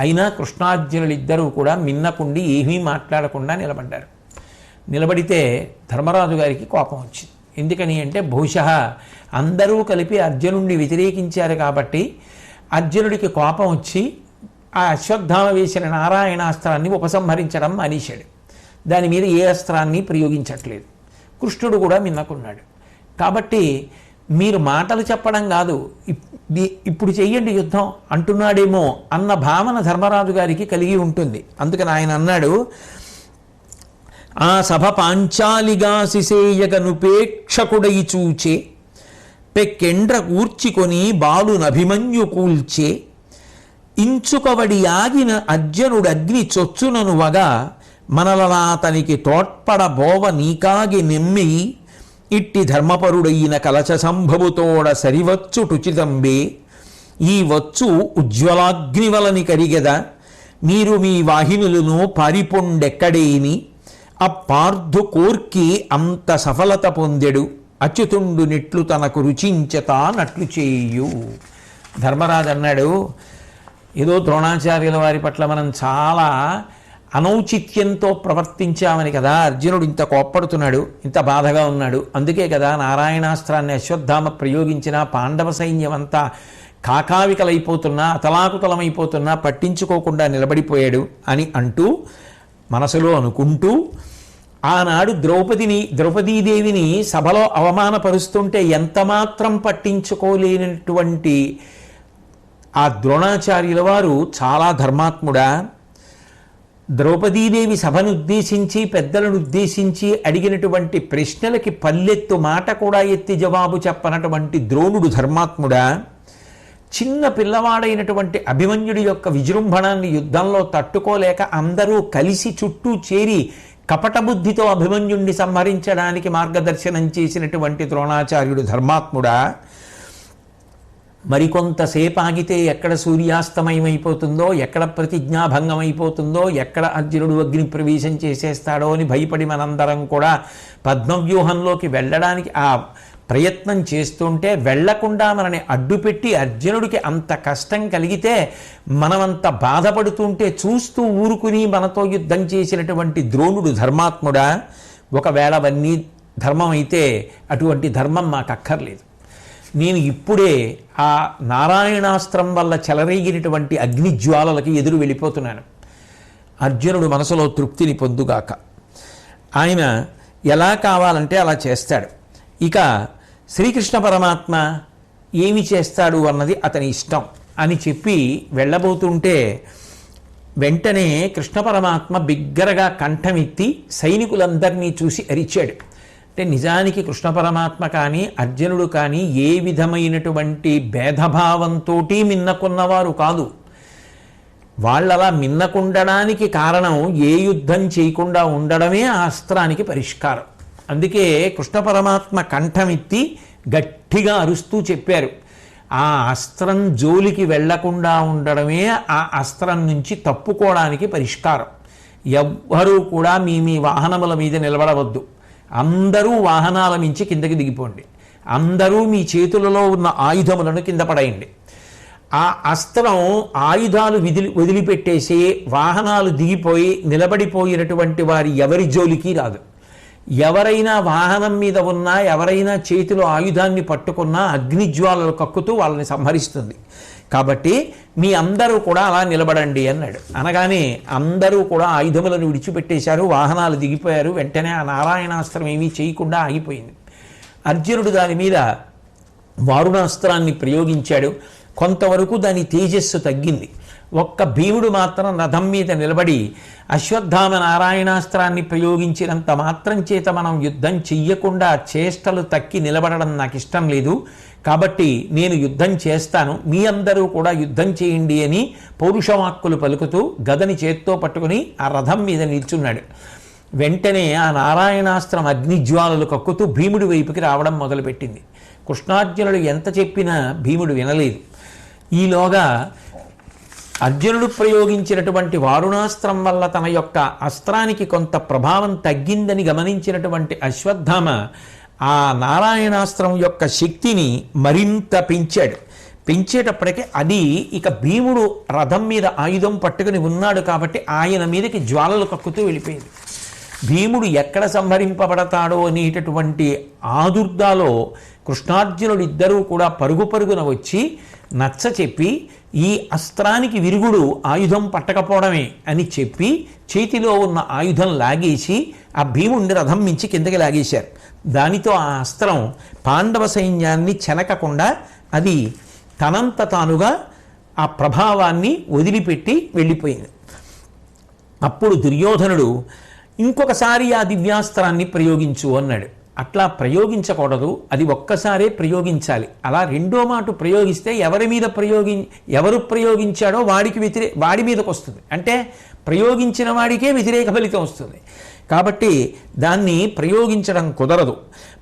అయినా కృష్ణార్జునులిద్దరూ కూడా మిన్నకుండి ఏమీ మాట్లాడకుండా నిలబడ్డారు. నిలబడితే ధర్మరాజు గారికి కోపం వచ్చింది. ఎందుకని అంటే బహుశः అందరూ కలిపి అర్జునుడిని వ్యతిరేకించారు కాబట్టి అర్జునుడికి కోపం వచ్చి ఆ అశ్వత్థామ వేసిన నారాయణాస్త్రాన్ని ఉపసంహరించడం మానేశాడు. దాని మీద ఏ అస్త్రాన్ని ప్రయోగించట్లేదు. కృష్ణుడు కూడా మిన్నకున్నాడు. కాబట్టి మీరు మాటలు చెప్పడం కాదు, ఇప్పుడు చెయ్యండి యుద్ధం అంటున్నాడేమో అన్న భావన ధర్మరాజు గారికి కలిగి ఉంటుంది. అందుకని ఆయన అన్నాడు, ఆ సభ పాంచాలిగా శిశేయగనుపేక్షకుడై చూచే పెక్కెండ్ర కూర్చికొని బాలునభిమన్యు కూల్చే ఇంచుకవడి ఆగిన అర్జునుడగ్ని చొచ్చునను వగా మనలనా తనికి తోడ్పడ బోవ నీకాగి నెమ్మి ఇట్టి ధర్మపరుడైన కలచ సంభవుతోడ సరివచ్చుటుచితంబే ఈ వచ్చు ఉజ్వలాగ్నివలని కరిగెద మీరు మీ వాహినులను పారిపొండెక్కడేని ఆ పార్థు కోర్కి అంత సఫలత పొందెడు, అచ్యుతుండు నిట్లు తనకు రుచించతా నట్లు చేయు. ధర్మరాజు అన్నాడు, ఏదో ద్రోణాచార్యుల వారి పట్ల మనం చాలా అనౌచిత్యంతో ప్రవర్తించామని కదా అర్జునుడు ఇంత కోప్పడుతున్నాడు, ఇంత బాధగా ఉన్నాడు. అందుకే కదా నారాయణాస్త్రాన్ని అశ్వత్థామ ప్రయోగించిన పాండవ సైన్యం అంతా కాకావికలైపోతున్నా, అతలాకుతలమైపోతున్నా పట్టించుకోకుండా నిలబడిపోయాడు అని అంటూ మనసులో అనుకుంటూ, ఆనాడు ద్రౌపదీదేవిని సభలో అవమానపరుస్తుంటే ఎంతమాత్రం పట్టించుకోలేనటువంటి ఆ ద్రోణాచార్యుల వారు చాలా ధర్మాత్ముడా. ద్రౌపదీదేవి సభను ఉద్దేశించి పెద్దలను ఉద్దేశించి అడిగినటువంటి ప్రశ్నలకి పల్లెత్తు మాట కూడా ఎత్తి జవాబు చెప్పనటువంటి ద్రోణుడు ధర్మాత్ముడా. చిన్న పిల్లవాడైనటువంటి అభిమన్యుడి యొక్క విజృంభణాన్ని యుద్ధంలో తట్టుకోలేక అందరూ కలిసి చుట్టూ చేరి కపట బుద్ధితో అభిమన్యుణ్ణి సంహరించడానికి మార్గదర్శనం చేసినటువంటి ద్రోణాచార్యుడు ధర్మాత్ముడా. మరికొంతసేపు ఆగితే ఎక్కడ సూర్యాస్తమయమైపోతుందో, ఎక్కడ ప్రతిజ్ఞాభంగం అయిపోతుందో, ఎక్కడ అర్జునుడు అగ్ని ప్రవేశం చేసేస్తాడో అని భయపడి మనందరం కూడా పద్మవ్యూహంలోకి వెళ్ళడానికి ఆ ప్రయత్నం చేస్తుంటే వెళ్లకుండా మనని అడ్డుపెట్టి అర్జునుడికి అంత కష్టం కలిగితే మనమంత బాధపడుతుంటే చూస్తూ ఊరుకుని మనతో యుద్ధం చేసినటువంటి ద్రోణుడు ధర్మాత్ముడా. ఒకవేళ అవన్నీ ధర్మం అయితే అటువంటి ధర్మం మాకు అక్కర్లేదు. నేను ఇప్పుడే ఆ నారాయణాస్త్రం వల్ల చెలరేగినటువంటి అగ్నిజ్వాలలకి ఎదురు వెళ్ళిపోతున్నాను. అర్జునుడు మనసులో తృప్తిని పొందుగాక. ఆయన ఎలా కావాలంటే అలా చేస్తాడు. ఇక శ్రీకృష్ణ పరమాత్మ ఏమి చేస్తాడు అన్నది అతని ఇష్టం అని చెప్పి వెళ్ళబోతుంటే వెంటనే కృష్ణ పరమాత్మ బిగ్గరగా కంఠమెత్తి సైనికులందరినీ చూసి అరిచాడు. అంటే నిజానికి కృష్ణ పరమాత్మ కానీ అర్జునుడు కానీ ఏ విధమైనటువంటి భేదభావంతో మిన్నకున్నవారు కాదు. వాళ్ళలా మిన్నకుండడానికి కారణం ఏ యుద్ధం చేయకుండా ఉండడమే ఆ అస్త్రానికి పరిష్కారం. అందుకే కృష్ణ పరమాత్మ కంఠమెత్తి గట్టిగా అరుస్తూ చెప్పారు, ఆ అస్త్రం జోలికి వెళ్లకుండా ఉండడమే ఆ అస్త్రం నుంచి తప్పుకోవడానికి పరిష్కారం. ఎవ్వరూ కూడా మీ వాహనముల మీద నిలబడవద్దు, అందరూ వాహనాల నుంచి కిందకి దిగిపోండి, అందరూ మీ చేతులలో ఉన్న ఆయుధములను కింద పడేయండి. ఆ అస్త్రం ఆయుధాలు వదిలిపెట్టేసి వాహనాలు దిగిపోయి నిలబడిపోయినటువంటి వారి ఎవరి జోలికి రాదు. ఎవరైనా వాహనం మీద ఉన్నా, ఎవరైనా చేతిలో ఆయుధాన్ని పట్టుకున్నా అగ్నిజ్వాలలు కక్కుతూ వాళ్ళని సంహరిస్తుంది. కాబట్టి మీ అందరూ కూడా అలా నిలబడండి అన్నాడు. అనగానే అందరూ కూడా ఆయుధములను విడిచిపెట్టేశారు, వాహనాలు దిగిపోయారు. వెంటనే ఆ నారాయణాస్త్రం ఏమీ చేయకుండా ఆగిపోయింది. అర్జునుడు దాని మీద వారుణాస్త్రాన్ని ప్రయోగించాడు. కొంతవరకు దాని తేజస్సు తగ్గింది. ఒక్క భీముడు మాత్రం రథం మీద నిలబడి అశ్వత్థామ నారాయణాస్త్రాన్ని ప్రయోగించినంత మాత్రం చేత మనం యుద్ధం చెయ్యకుండా చేష్టలు తక్కి నిలబడడం నాకు ఇష్టం లేదు, కాబట్టి నేను యుద్ధం చేస్తాను, మీ అందరూ కూడా యుద్ధం చేయండి అని పౌరుషవాక్కులు పలుకుతూ గదని చేత్తో పట్టుకుని ఆ రథం మీద నిల్చున్నాడు. వెంటనే ఆ నారాయణాస్త్రం అగ్నిజ్వాలలు కక్కుతూ భీముడి వైపుకి రావడం మొదలుపెట్టింది. కృష్ణార్జునుడు ఎంత చెప్పినా భీముడు వినలేదు. ఈలోగా అర్జునుడు ప్రయోగించినటువంటి వారుణాస్త్రం వల్ల తన యొక్క అస్త్రానికి కొంత ప్రభావం తగ్గిందని గమనించినటువంటి అశ్వత్థామ ఆ నారాయణాస్త్రం యొక్క శక్తిని మరింత పెంచాడు. పెంచేటప్పటికీ అది ఇక భీముడు రథం మీద ఆయుధం పట్టుకుని ఉన్నాడు కాబట్టి ఆయన మీదకి జ్వాలలు కక్కుతూ వెళ్ళిపోయింది. భీముడు ఎక్కడ సంహరింపబడతాడో అనేటటువంటి ఆదుర్దాలో కృష్ణార్జునుడు ఇద్దరూ కూడా పరుగున వచ్చి నచ్చ చెప్పి ఈ అస్త్రానికి విరుగుడు ఆయుధం పట్టకపోవడమే అని చెప్పి చేతిలో ఉన్న ఆయుధం లాగేసి ఆ భీముడిని రథం మించి కిందకి లాగేశారు. దానితో ఆ అస్త్రం పాండవ సైన్యాన్ని చెనకకుండా అది తనంత తానుగా ఆ ప్రభావాన్ని వదిలిపెట్టి వెళ్ళిపోయింది. అప్పుడు దుర్యోధనుడు ఇంకొకసారి ఆ దివ్యాస్త్రాన్ని ప్రయోగించు అన్నాడు. అట్లా ప్రయోగించకూడదు, అది ఒక్కసారే ప్రయోగించాలి. అలా రెండో మాట ప్రయోగిస్తే ఎవరు ప్రయోగించాడో వాడి మీదకి వస్తుంది, అంటే ప్రయోగించిన వాడికే వ్యతిరేక ఫలితం వస్తుంది. కాబట్టి దాన్ని ప్రయోగించడం కుదరదు.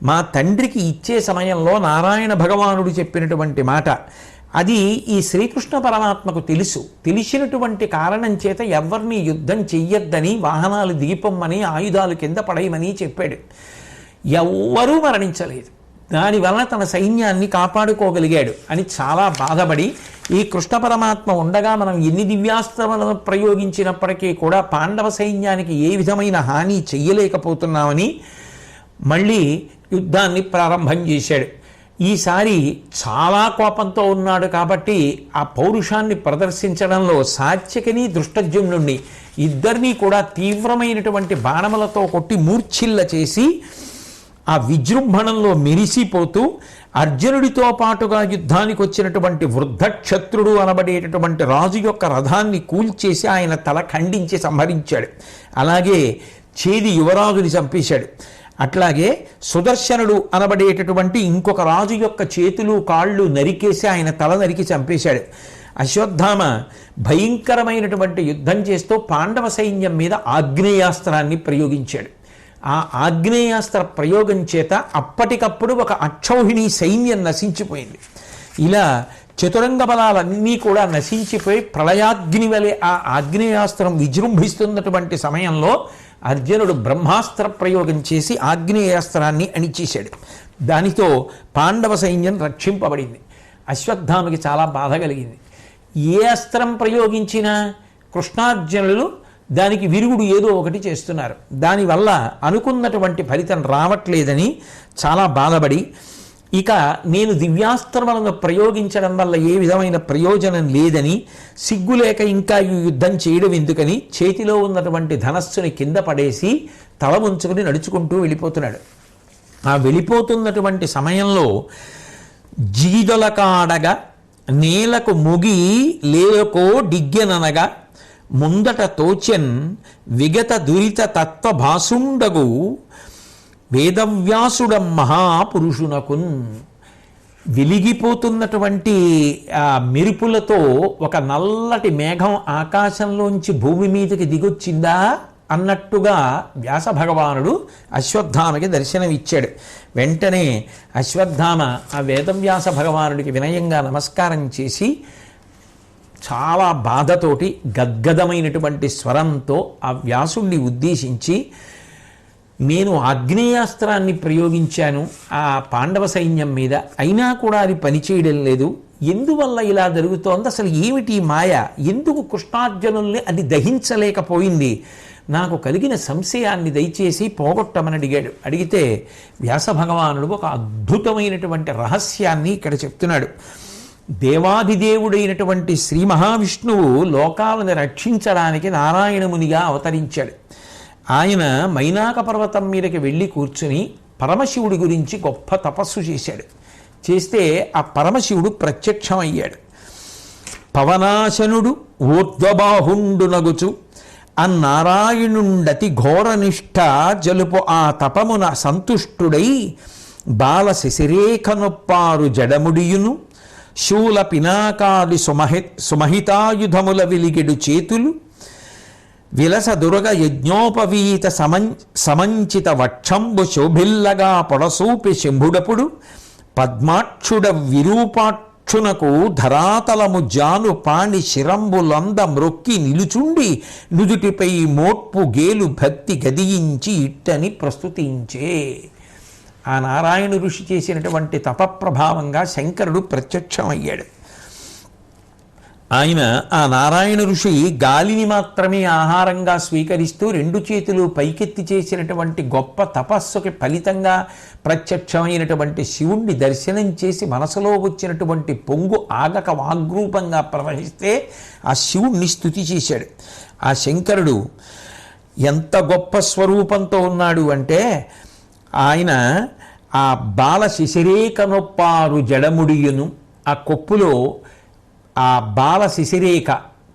మా తండ్రికి ఇచ్చే సమయంలో నారాయణ భగవానుడు చెప్పినటువంటి మాట, అది ఈ శ్రీకృష్ణ పరమాత్మకు తెలిసినటువంటి కారణం చేత ఎవరిని యుద్ధం చెయ్యొద్దని, వాహనాలు దిగిపోమ్మని, ఆయుధాలు కింద పడేయమని చెప్పాడు. ఎవ్వరూ మరణించలేదు. దానివల్ల తన సైన్యాన్ని కాపాడుకోగలిగాడు అని చాలా బాధపడి, ఈ కృష్ణ పరమాత్మ ఉండగా మనం ఎన్ని దివ్యాస్త్రములను ప్రయోగించినప్పటికీ కూడా పాండవ సైన్యానికి ఏ విధమైన హాని చెయ్యలేకపోతున్నామని మళ్ళీ యుద్ధాన్ని ప్రారంభం చేశాడు. ఈసారి చాలా కోపంతో ఉన్నాడు కాబట్టి ఆ పౌరుషాన్ని ప్రదర్శించడంలో సాత్యకిని దృష్టద్యుమ్నుణ్ణి ఇద్దరినీ కూడా తీవ్రమైనటువంటి బాణములతో కొట్టి మూర్ఛిల్ల చేసి ఆ విజృంభణంలో మెరిసిపోతూ అర్జునుడితో పాటుగా యుద్ధానికి వచ్చినటువంటి వృద్ధక్షత్రుడు అనబడేటటువంటి రాజు యొక్క రథాన్ని కూల్చేసి ఆయన తల ఖండించి సంహరించాడు. అలాగే చేది యువరాజుని చంపేశాడు. అట్లాగే సుదర్శనుడు అనబడేటటువంటి ఇంకొక రాజు యొక్క చేతులు కాళ్ళు నరికేసి ఆయన తల నరికి చంపేశాడు. అశ్వత్థామ భయంకరమైనటువంటి యుద్ధం చేస్తూ పాండవ సైన్యం మీద ఆగ్నేయాస్త్రాన్ని ప్రయోగించాడు. ఆ ఆగ్నేయాస్త్ర ప్రయోగం చేత అప్పటికప్పుడు ఒక అక్షౌహిణి సైన్యం నశించిపోయింది. ఇలా చతురంగ బలాలన్నీ కూడా నశించిపోయి ప్రళయాగ్ని వలె ఆ ఆగ్నేయాస్త్రం విజృంభిస్తున్నటువంటి సమయంలో అర్జునుడు బ్రహ్మాస్త్ర ప్రయోగం చేసి ఆగ్నేయాస్త్రాన్ని అణిచేశాడు. దానితో పాండవ సైన్యం రక్షింపబడింది. అశ్వత్థామకి చాలా బాధ కలిగింది. ఏ అస్త్రం ప్రయోగించినా కృష్ణార్జునులు దానికి విరుగుడు ఏదో ఒకటి చేస్తున్నారు. దానివల్ల అనుకున్నటువంటి ఫలితం రావట్లేదని చాలా బాధపడి, ఇక నేను దివ్యాస్త్రములను ప్రయోగించడం వల్ల ఏ విధమైన ప్రయోజనం లేదని, సిగ్గులేక ఇంకా ఈ యుద్ధం చేయడం ఎందుకని చేతిలో ఉన్నటువంటి ధనస్సుని కింద పడేసి తల ఉంచుకుని నడుచుకుంటూ వెళ్ళిపోతున్నాడు. ఆ వెళ్ళిపోతున్నటువంటి సమయంలో జీదొలకాడగా నేలకు ముగి లేలకో డిగ్గెననగా ముందట తోచెన్ విగత దురిత తత్వభాసుండగు వేదవ్యాసుడం మహాపురుషునకున్. వెలిగిపోతున్నటువంటి ఆ మెరుపులతో ఒక నల్లటి మేఘం ఆకాశంలోంచి భూమి మీదకి దిగొచ్చిందా అన్నట్టుగా వ్యాస భగవానుడు అశ్వత్థామకి దర్శనమిచ్చాడు. వెంటనే అశ్వత్థామ ఆ వేదవ్యాస భగవానుడికి వినయంగా నమస్కారం చేసి చాలా బాధతోటి గద్గదమైనటువంటి స్వరంతో ఆ వ్యాసుణ్ణి ఉద్దేశించి, నేను ఆగ్నేయాస్త్రాన్ని ప్రయోగించాను ఆ పాండవ సైన్యం మీద, అయినా కూడా అది పనిచేయడం లేదు. ఎందువల్ల ఇలా జరుగుతోంది? అసలు ఏమిటి మాయ? ఎందుకు కృష్ణార్జునుల్ని అది దహించలేకపోయింది? నాకు కలిగిన సంశయాన్ని దయచేసి పోగొట్టమని అడిగాడు. అడిగితే వ్యాస భగవానుడు ఒక అద్భుతమైనటువంటి రహస్యాన్ని ఇక్కడ చెప్తున్నాడు. దేవాదిదేవుడైనటువంటి శ్రీ మహావిష్ణువు లోకాలను రక్షించడానికి నారాయణమునిగా అవతరించాడు. ఆయన మైనాక పర్వతం మీదకి వెళ్ళి కూర్చుని పరమశివుడి గురించి గొప్ప తపస్సు చేశాడు. చేస్తే ఆ పరమశివుడు ప్రత్యక్షమయ్యాడు. పవనాశనుడు ఊర్ధ్వబాహుండునగుచు అన్నారాయణుండతి ఘోరనిష్ట జలుపు ఆ తపమున సంతుష్టుడై బాల శశిరేఖనొప్పారు జడముడియును శూల పినాకాది సుమహితాయుధముల విలిగెడు చేతులు విలస దుర్గ యజ్ఞోపవీత సమంచిత వక్షంబు శోభిల్లగా పొడసూపి శంభుడపుడు పద్మాక్షుడ విరూపాక్షునకు ధరాతలము జాను పాణి శిరంబులంద మ్రొక్కి నిలుచుండి నుదుటిపై మోట్పు గేలు భక్తి గదియించి ఇట్టని ప్రస్తుతించే. ఆ నారాయణ ఋషి చేసినటువంటి తపప్రభావంగా శంకరుడు ప్రత్యక్షమయ్యాడు. ఆయన ఆ నారాయణ ఋషి గాలిని మాత్రమే ఆహారంగా స్వీకరిస్తూ రెండు చేతులు పైకెత్తి చేసినటువంటి గొప్ప తపస్సుకి ఫలితంగా ప్రత్యక్షమైనటువంటి శివుణ్ణి దర్శనం చేసి మనసులో వచ్చినటువంటి పొంగు ఆగక వాగ్రూపంగా ప్రవహిస్తే ఆ శివుణ్ణి స్తుతి చేశాడు. ఆ శంకరుడు ఎంత గొప్ప స్వరూపంతో ఉన్నాడు అంటే, ఆయన ఆ బాల శిశిరేఖనొప్పారు జడముడియును, ఆ కొప్పులో ఆ బాల శిశిరేఖ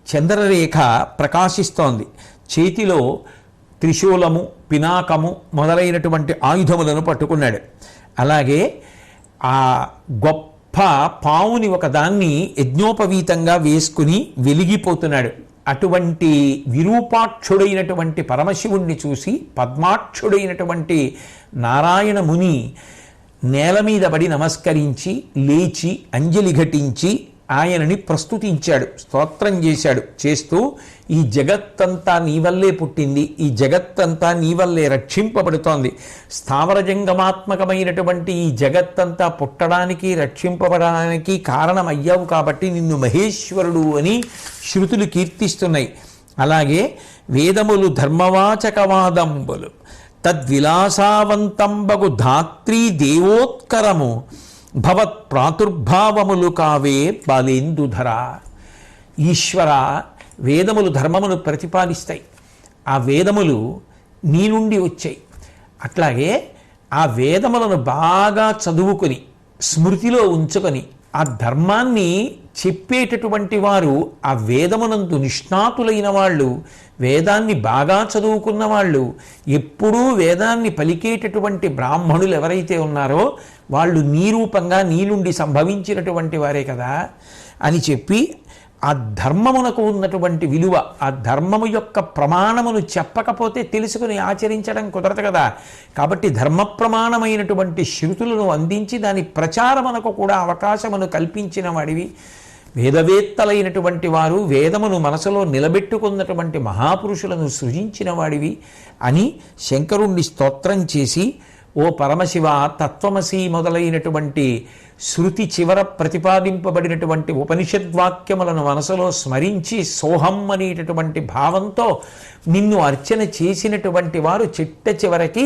చంద్రరేఖ ప్రకాశిస్తోంది. చేతిలో త్రిశూలము పినాకము మొదలైనటువంటి ఆయుధములను పట్టుకున్నాడు. అలాగే ఆ గొప్ప పావుని ఒకదాన్ని యజ్ఞోపవీతంగా వేసుకుని వెలిగిపోతున్నాడు. అటువంటి విరూపాక్షుడైనటువంటి పరమశివుణ్ణి చూసి పద్మాక్షుడైనటువంటి నారాయణ ముని నేల మీద పడి నమస్కరించి లేచి అంజలి ఘటించి ఆయనని ప్రస్తుతించాడు, స్తోత్రం చేశాడు. చేస్తూ ఈ జగత్తంతా నీ వల్లే పుట్టింది, ఈ జగత్తంతా నీ వల్లే రక్షింపబడుతోంది, స్థావర జంగమాత్మకమైనటువంటి ఈ జగత్తంతా పుట్టడానికి రక్షింపబడడానికి కారణమయ్యావు కాబట్టి నిన్ను మహేశ్వరుడు అని శృతులు కీర్తిస్తున్నాయి. అలాగే వేదములు ధర్మవాచకవాదంబులు తద్విలాసావంతంబగు ధాత్రీ దేవోత్కరము భవత్ ప్రాతుర్భావములు కావే బాలేందుధర. ఈశ్వర, వేదములు ధర్మమును ప్రతిపాదిస్తాయి, ఆ వేదములు నీ నుండి వచ్చాయి. అట్లాగే ఆ వేదములను బాగా చదువుకొని స్మృతిలో ఉంచుకొని ఆ ధర్మాన్ని చెప్పేటటువంటి వారు, ఆ వేదమునందు నిష్ణాతులైన వాళ్ళు, వేదాన్ని బాగా చదువుకున్న వాళ్ళు, ఎప్పుడూ వేదాన్ని పలికేటటువంటి బ్రాహ్మణులు ఎవరైతే ఉన్నారో వాళ్ళు నీ రూపంగా నీ నుండి సంభవించినటువంటి వారే కదా అని చెప్పి ఆ ధర్మమునకు ఉన్నటువంటి విలువ, ఆ ధర్మము యొక్క ప్రమాణమును చెప్పకపోతే తెలుసుకుని ఆచరించడం కుదరదు కదా. కాబట్టి ధర్మ ప్రమాణమైనటువంటి శృతులను అందించి దాని ప్రచారమునకు కూడా అవకాశమును కల్పించిన వాడివి. వేదవేత్తలైనటువంటి వారు వేదమును మనసులో నిలబెట్టుకున్నటువంటి మహాపురుషులను సృజించిన వాడివి అని శంకరుణ్ణి స్తోత్రం చేసి, ఓ పరమశివ, తత్వమసి మొదలైనటువంటి శృతి చివర ప్రతిపాదింపబడినటువంటి ఉపనిషద్వాక్యములను మనసులో స్మరించి సోహం అనేటటువంటి భావంతో నిన్ను అర్చన చేసినటువంటి వారు చిట్ట చివరికి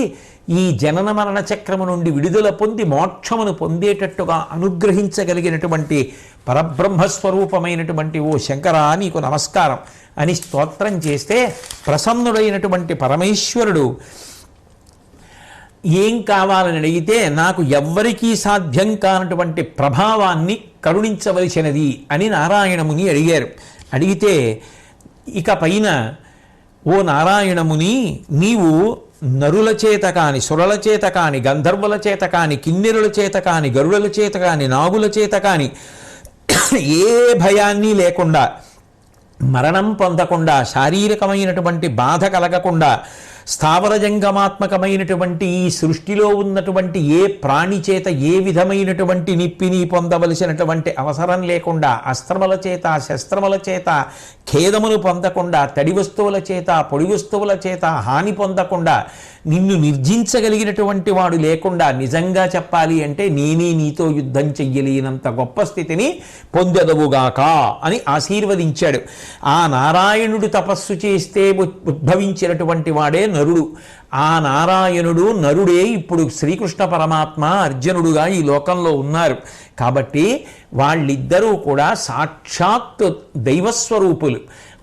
ఈ జనన మరణ చక్రము నుండి విడుదల పొంది మోక్షమును పొందేటట్టుగా అనుగ్రహించగలిగినటువంటి పరబ్రహ్మస్వరూపమైనటువంటి ఓ శంకర, నీకు నమస్కారం అని స్తోత్రం చేస్తే ప్రసన్నుడైనటువంటి పరమేశ్వరుడు ఏం కావాలని అడిగితే, నాకు ఎవ్వరికీ సాధ్యం కానటువంటి ప్రభావాన్ని కరుణించవలసినది అని నారాయణముని అడిగారు. అడిగితే ఇక పైన, ఓ నారాయణముని, నీవు నరుల చేత కాని, సురల చేత కాని, గంధర్వుల చేత కాని, కిన్నెరుల చేత కాని, గరుడుల చేత కాని, నాగుల చేత కాని ఏ భయాన్ని లేకుండా, మరణం పొందకుండా, శారీరకమైనటువంటి బాధ కలగకుండా, స్థావర జంగమాత్మకమైనటువంటి ఈ సృష్టిలో ఉన్నటువంటి ఏ ప్రాణి చేత ఏ విధమైనటువంటి నిప్పిని పొందవలసినటువంటి అవసరం లేకుండా, అస్త్రముల చేత శస్త్రముల చేత ఖేదమును పొందకుండా, తడి వస్తువుల చేత పొడి వస్తువుల చేత హాని పొందకుండా, నిన్ను నిర్జించగలిగినటువంటి వాడు లేకుండా, నిజంగా చెప్పాలి అంటే నేనే నీతో యుద్ధం చెయ్యలేనంత గొప్ప స్థితిని పొందెదవుగాక అని ఆశీర్వదించాడు. ఆ నారాయణుడు తపస్సు చేస్తే ఉద్భవించినటువంటి వాడే నరుడు. ఆ నారాయణుడు నరుడే ఇప్పుడు శ్రీకృష్ణ పరమాత్మ అర్జునుడుగా ఈ లోకంలో ఉన్నారు. కాబట్టి వాళ్ళిద్దరూ కూడా సాక్షాత్ దైవస్వరూపులు.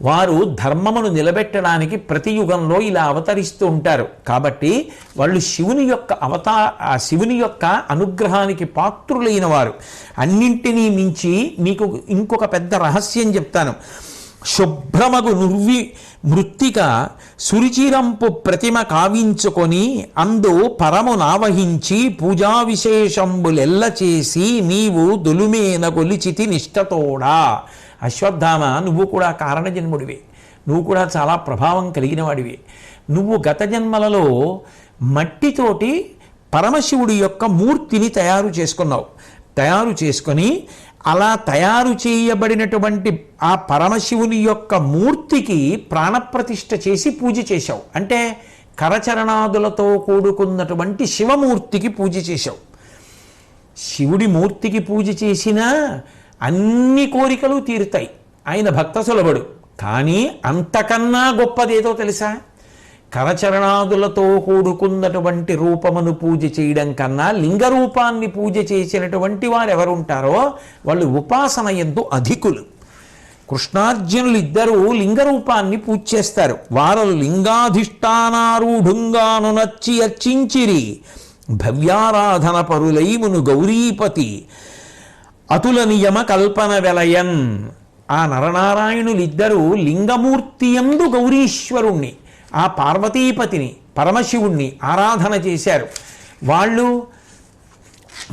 వారు ధర్మమును నిలబెట్టడానికి ప్రతి యుగంలో ఇలా అవతరిస్తూ ఉంటారు. కాబట్టి వాళ్ళు శివుని యొక్క అనుగ్రహానికి పాత్రులైన వారు. అన్నింటినీ మించి మీకు ఇంకొక పెద్ద రహస్యం చెప్తాను. శుభ్రమగు మృత్తిక సురుచిరంపు ప్రతిమ కావించుకొని అందు పరము నావహించి పూజా విశేషంబులెల్ల చేసి నీవు దులుమేన గొలిచితి నిష్టతోడా. అశ్వత్థామ, నువ్వు కూడా కారణజన్ముడివే, నువ్వు కూడా చాలా ప్రభావం కలిగిన వాడివి. నువ్వు గత జన్మలలో మట్టితోటి పరమశివుడి యొక్క మూర్తిని తయారు చేసుకున్నావు. తయారు చేసుకొని అలా తయారు చేయబడినటువంటి ఆ పరమశివుని యొక్క మూర్తికి ప్రాణప్రతిష్ఠ చేసి పూజ చేశావు. అంటే కరచరణాదులతో కూడుకున్నటువంటి శివమూర్తికి పూజ చేశావు. శివుడి మూర్తికి పూజ చేసినా అన్ని కోరికలు తీరుతాయి, ఆయన భక్త సులభుడు. కానీ అంతకన్నా గొప్పదేదో తెలుసా? కరచరణాదులతో కూడుకున్నటువంటి రూపమును పూజ చేయడం కన్నా లింగ రూపాన్ని పూజ చేసినటువంటి వారు ఎవరుంటారో వాళ్ళు ఉపాసన యందు అధికులు. కృష్ణార్జునులు ఇద్దరూ లింగ రూపాన్ని పూజ చేస్తారు. వారు లింగాధిష్టానారూఢుంగాను నచ్చి అర్చించిరి భవ్యారాధన పరులైమును గౌరీపతి అతుల నియమ కల్పన వెలయన్. ఆ నరనారాయణులిద్దరూ లింగమూర్తి యందు గౌరీశ్వరుణ్ణి, ఆ పార్వతీపతిని, పరమశివుణ్ణి ఆరాధన చేశారు. వాళ్ళు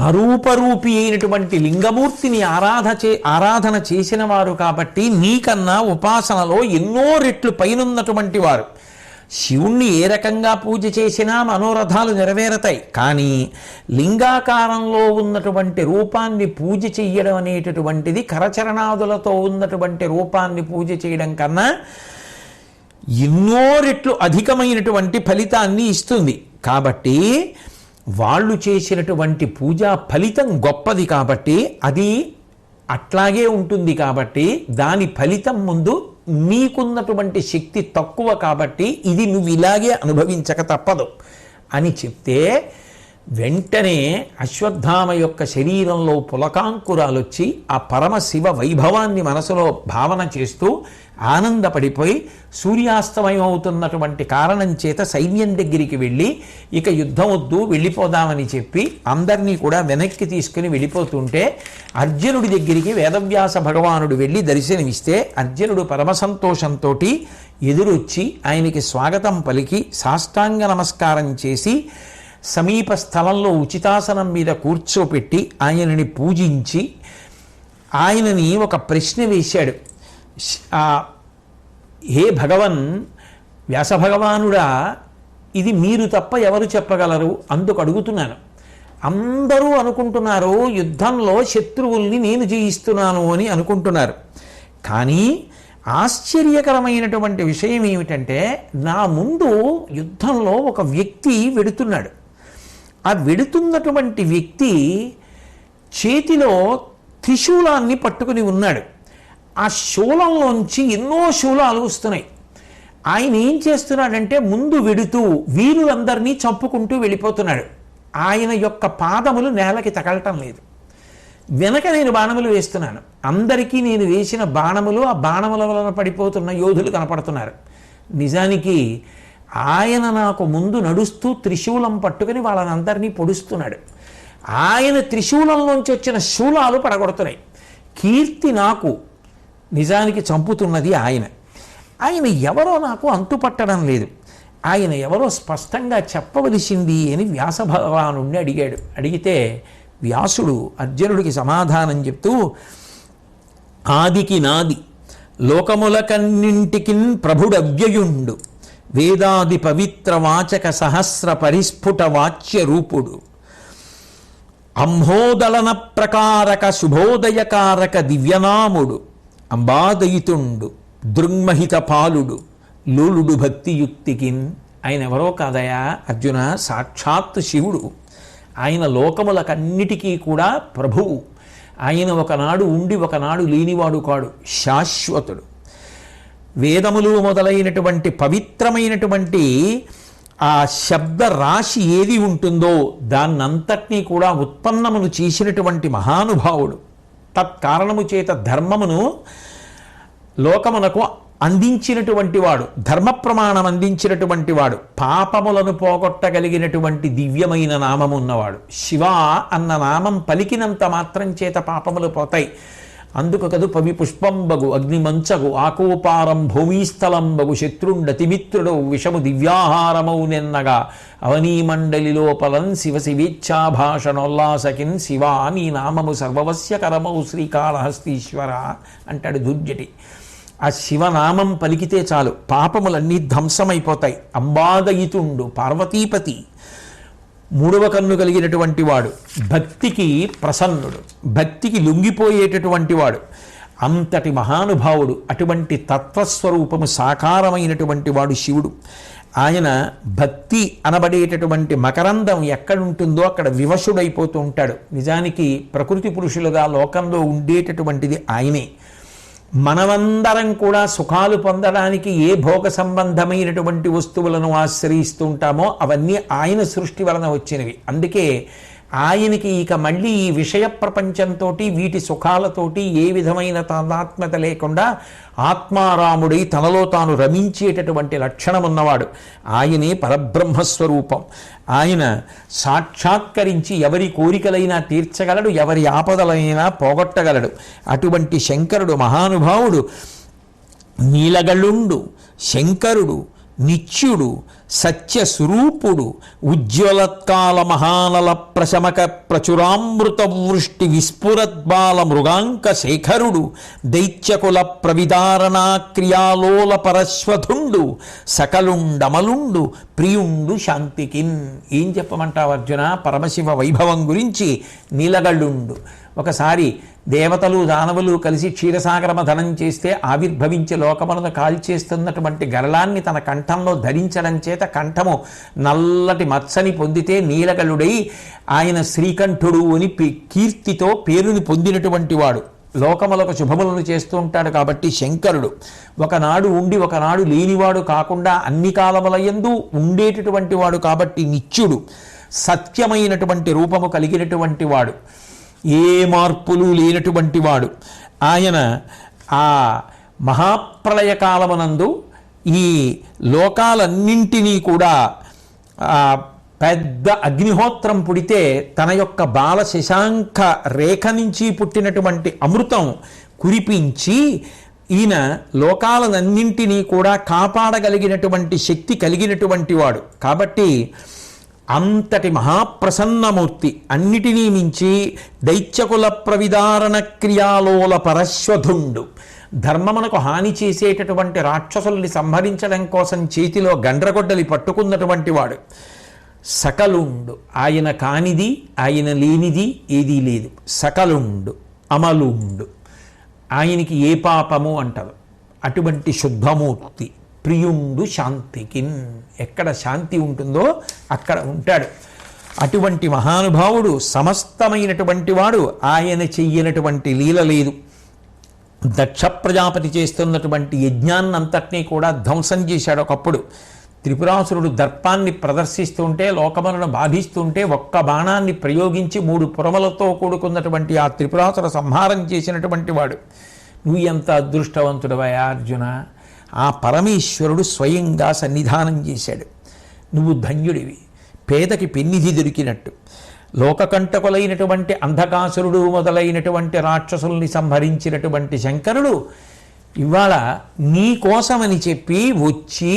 అరూపరూపి అయినటువంటి లింగమూర్తిని ఆరాధన చేసిన వారు కాబట్టి నీకన్నా ఉపాసనలో ఎన్నో రెట్లు పైనున్నటువంటి వారు. శివుణ్ణి ఏ రకంగా పూజ చేసినా మనోరథాలు నెరవేరతాయి. కానీ లింగాకారంలో ఉన్నటువంటి రూపాన్ని పూజ చెయ్యడం అనేటటువంటిది కరచరణాదులతో ఉన్నటువంటి రూపాన్ని పూజ చేయడం కన్నా ఎన్నో రెట్లు అధికమైనటువంటి ఫలితాన్ని ఇస్తుంది. కాబట్టి వాళ్ళు చేసినటువంటి పూజా ఫలితం గొప్పది, కాబట్టి అది అట్లాగే ఉంటుంది. కాబట్టి దాని ఫలితం ముందు నీకున్నటువంటి శక్తి తక్కువ, కాబట్టి ఇది నువ్వు ఇలాగే అనుభవించక తప్పదు అని చెప్తే వెంటనే అశ్వత్థామ యొక్క శరీరంలో పులకాంకురాలు వచ్చి ఆ పరమశివ వైభవాన్ని మనసులో భావన చేస్తూ ఆనందపడిపోయి సూర్యాస్తమయం అవుతున్నటువంటి కారణం చేత సైన్యం దగ్గరికి వెళ్ళి ఇక యుద్ధం వద్దు వెళ్ళిపోదామని చెప్పి అందరినీ కూడా వెనక్కి తీసుకుని వెళ్ళిపోతుంటే అర్జునుడి దగ్గరికి వేదవ్యాస భగవానుడు వెళ్ళి దర్శనమిస్తే అర్జునుడు పరమ సంతోషంతో ఎదురొచ్చి ఆయనకి స్వాగతం పలికి సాష్టాంగ నమస్కారం చేసి సమీప స్థలంలో ఉచితాసనం మీద కూర్చోపెట్టి ఆయనని పూజించి ఆయనని ఒక ప్రశ్న వేశాడు. హే భగవన్, వ్యాసభగవానుడా, ఇది మీరు తప్ప ఎవరు చెప్పగలరు? అందుకు అడుగుతున్నాను. అందరూ అనుకుంటున్నారు యుద్ధంలో శత్రువుల్ని నేను జయిస్తున్నాను అని అనుకుంటున్నారు. కానీ ఆశ్చర్యకరమైనటువంటి విషయం ఏమిటంటే నా ముందు యుద్ధంలో ఒక వ్యక్తి వెడుతున్నాడు. ఆ వెడుతున్నటువంటి వ్యక్తి చేతిలో త్రిశూలాన్ని పట్టుకుని ఉన్నాడు. ఆ శూలంలోంచి ఎన్నో శూలాలు వస్తున్నాయి. ఆయన ఏం చేస్తున్నాడంటే ముందు వెడుతూ వీరులందరినీ చంపుకుంటూ వెళ్ళిపోతున్నాడు. ఆయన యొక్క పాదములు నేలకి తగలటం లేదు. వెనక నేను బాణములు వేస్తున్నాను. అందరికీ నేను వేసిన బాణములు ఆ బాణముల వలన పడిపోతున్న యోధులు కనపడుతున్నారు. నిజానికి ఆయన నాకు ముందు నడుస్తూ త్రిశూలం పట్టుకుని వాళ్ళని అందరినీ పొడుస్తున్నాడు. ఆయన త్రిశూలంలోంచి వచ్చిన శూలాలు పడగొడుతున్నాయి. కీర్తి నాకు, నిజానికి చంపుతున్నది ఆయన. ఆయన ఎవరో నాకు అంతుపట్టడం లేదు. ఆయన ఎవరో స్పష్టంగా చెప్పవలసింది అని వ్యాస భగవానుడిని అడిగాడు. అడిగితే వ్యాసుడు అర్జునుడికి సమాధానం చెప్తూ, ఆదికి నాది లోకములకన్నింటికిన్ ప్రభుడవ్యయుండు వేదాది పవిత్ర వాచక సహస్ర పరిస్ఫుట వాచ్య రూపుడు అంహోదలన ప్రకారక శుభోదయకారక దివ్యనాముడు అంబాదయితుండు దృంమహిత పాలుడు లూలుడు భక్తియుక్తికిన్. ఆయన ఎవరో కాదయా అర్జున, సాక్షాత్ శివుడు. ఆయన లోకములకన్నిటికీ కూడా ప్రభువు. ఆయన ఒకనాడు ఉండి ఒకనాడు లేనివాడు కాడు, శాశ్వతుడు. వేదములు మొదలైనటువంటి పవిత్రమైనటువంటి ఆ శబ్ద రాశి ఏది ఉంటుందో దాన్నంతటినీ కూడా ఉత్పన్నమును చేసినటువంటి మహానుభావుడు. తత్కారణము చేత ధర్మమును లోకమునకు అందించినటువంటి వాడు, ధర్మ ప్రమాణం అందించినటువంటి వాడు, పాపములను పోగొట్టగలిగినటువంటి దివ్యమైన నామము ఉన్నవాడు. శివ అన్న నామం పలికినంత మాత్రం చేత పాపములు పోతాయి. అందుకు కదు పవి పుష్పంబగు అగ్నిమంచగు ఆకోపారం భూమిస్థలంబగు శత్రుండతిమిత్రుడు విషము దివ్యాహారమౌ నెన్నగా అవనీమండలి లోపలం శివ శివేచ్ఛాభాషణోల్లాసకిన్ శివ నీ నామము సర్వవస్యకరమౌ శ్రీకాళహస్తీశ్వర అంటాడు దుర్జటి. ఆ శివనామం పలికితే చాలు పాపములన్నీ ధ్వంసమైపోతాయి. అంబాదయితుండు పార్వతీపతి, మూడవ కన్ను కలిగినటువంటి వాడు, భక్తికి ప్రసన్నుడు, భక్తికి లొంగిపోయేటటువంటి వాడు, అంతటి మహానుభావుడు. అటువంటి తత్వస్వరూపము సాకారమైనటువంటి వాడు శివుడు. ఆయన భక్తి అనబడేటటువంటి మకరందం ఎక్కడుంటుందో అక్కడ వివశుడైపోతూ ఉంటాడు. నిజానికి ప్రకృతి పురుషులుగా లోకంలో ఉండేటటువంటిది ఆయనే. మనమందరం కూడా సుఖాలు పొందడానికి ఏ భోగ సంబంధమైనటువంటి వస్తువులను ఆశ్రయిస్తూ ఉంటామో అవన్నీ ఆయన సృష్టి వలన వచ్చినవి. అందుకే ఆయనకి ఇక మళ్ళీ ఈ విషయ ప్రపంచంతో వీటి సుఖాలతోటి ఏ విధమైన తాదాత్మ్యత లేకుండా ఆత్మారాముడై తనలో తాను రమించేటటువంటి లక్షణం ఉన్నవాడు. ఆయనే పరబ్రహ్మస్వరూపం. ఆయన సాక్షాత్కరించి ఎవరి కోరికలైనా తీర్చగలడు, ఎవరి ఆపదలైనా పోగొట్టగలడు. అటువంటి శంకరుడు మహానుభావుడు నీలగళుండు, శంకరుడు, నిత్యుడు, సత్యస్వరూపుడు, ఉజ్వలత్కాల మహానల ప్రశమక ప్రచురామృత వృష్టి విస్ఫురద్బాల మృగాంక శేఖరుడు, దైత్యకుల ప్రవిదారణా క్రియాలోల పరశ్వధుండు, సకలుండమలుండు, ప్రియుండు శాంతికిన్. ఏం చెప్పమంటావు అర్జున పరమశివ వైభవం గురించి? నీలగళ్ళుండు. ఒకసారి దేవతలు దానవులు కలిసి క్షీరసాగర మథనం చేస్తే ఆవిర్భవించి లోకములను కాల్చేస్తున్నటువంటి గరళాన్ని తన కంఠంలో ధరించడం చేత కంఠము నల్లటి మత్సని పొందితే నీలగలుడై ఆయన శ్రీకంఠుడు అని కీర్తితో పేరుని పొందినటువంటి వాడు. లోకములకు శుభములను చేస్తూ ఉంటాడు కాబట్టి శంకరుడు. ఒకనాడు ఉండి ఒకనాడు లేనివాడు కాకుండా అన్ని కాలములయందు ఉండేటటువంటి వాడు కాబట్టి నిత్యుడు, సత్యమైనటువంటి రూపము కలిగినటువంటి వాడు, ఏ మార్పులు లేనటువంటి వాడు. ఆయన ఆ మహాప్రళయ కాలమునందు ఈ లోకాలన్నింటినీ కూడా పెద్ద అగ్నిహోత్రం పుడితే తన యొక్క బాల శశాంక రేఖ నుంచి పుట్టినటువంటి అమృతం కురిపించి ఈయన లోకాలన్నింటినీ కూడా కాపాడగలిగినటువంటి శక్తి కలిగినటువంటి వాడు కాబట్టి అంతటి మహాప్రసన్నమూర్తి. అన్నిటినీ మించి దైత్యకుల ప్రవిదారణ క్రియాలోల పరశ్వధుండు, ధర్మమునకు హాని చేసేటటువంటి రాక్షసుల్ని సంహరించడం కోసం చేతిలో గండ్రగొడ్డలి పట్టుకున్నటువంటి వాడు. సకలుండు, ఆయన కానిది ఆయన లేనిది ఏదీ లేదు. సకలుండు, అమలుండు, ఆయనకి ఏ పాపము అంటారు. అటువంటి శుద్ధమూర్తి. ప్రియుండు శాంతికిన్, ఎక్కడ శాంతి ఉంటుందో అక్కడ ఉంటాడు. అటువంటి మహానుభావుడు, సమస్తమైనటువంటి వాడు. ఆయన చెయ్యనటువంటి లీల లేదు. దక్ష ప్రజాపతి చేస్తున్నటువంటి యజ్ఞాన్నంతటినీ కూడా ధ్వంసం చేశాడు ఒకప్పుడు. త్రిపురాసురుడు దర్పాన్ని ప్రదర్శిస్తుంటే, లోకములను బాధిస్తుంటే ఒక్క బాణాన్ని ప్రయోగించి 3 పురములతో కూడుకున్నటువంటి ఆ త్రిపురాసుర సంహారం చేసినటువంటి వాడు. నువ్వు ఎంత అదృష్టవంతుడవయ్యా అర్జున! ఆ పరమేశ్వరుడు స్వయంగా సన్నిధానం చేశాడు. నువ్వు ధన్యుడివి. పేదకి పెన్నిధి దొరికినట్టు. లోకకంటకులైనటువంటి అంధకాసురుడు మొదలైనటువంటి రాక్షసుల్ని సంహరించినటువంటి శంకరుడు ఇవాళ నీ కోసమని చెప్పి వచ్చి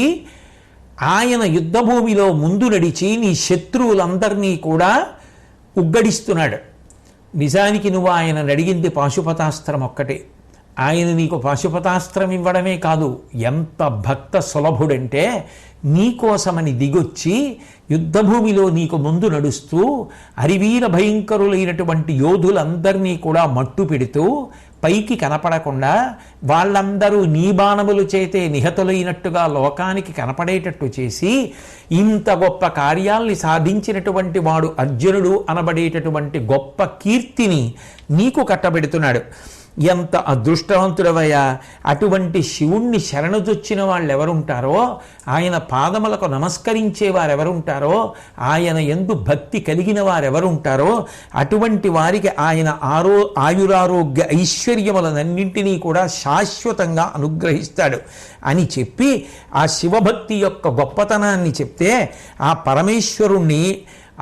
ఆయన యుద్ధభూమిలో ముందు నడిచి నీ శత్రువులందరినీ కూడా ఉగ్గడిస్తున్నాడు. నిజానికి నువ్వు ఆయన అడిగింది పాశుపతాస్త్రం ఒక్కటే. ఆయన నీకు పాశుపతాస్త్రం ఇవ్వడమే కాదు, ఎంత భక్త సులభుడంటే నీకోసమని దిగొచ్చి యుద్ధభూమిలో నీకు ముందు నడుస్తూ హరివీర భయంకరులైనటువంటి యోధులందరినీ కూడా మట్టు పెడుతూ పైకి కనపడకుండా వాళ్ళందరూ నీ బాణములు చేతే నిహతులైనట్టుగా లోకానికి కనపడేటట్టు చేసి ఇంత గొప్ప కార్యాల్ని సాధించినటువంటి వాడు అర్జునుడు అనబడేటటువంటి గొప్ప కీర్తిని నీకు కట్టబెడుతున్నాడు. ఎంత అదృష్టవంతుడవయ్యా! అటువంటి శివుణ్ణి శరణుజొచ్చిన వాళ్ళు ఎవరుంటారో, ఆయన పాదములకు నమస్కరించే వారెవరుంటారో, ఆయన యందు భక్తి కలిగిన వారెవరుంటారో అటువంటి వారికి ఆయన ఆయురారోగ్య ఐశ్వర్యములనన్నింటినీ కూడా శాశ్వతంగా అనుగ్రహిస్తాడు అని చెప్పి ఆ శివభక్తి యొక్క గొప్పతనాన్ని చెప్తే ఆ పరమేశ్వరుణ్ణి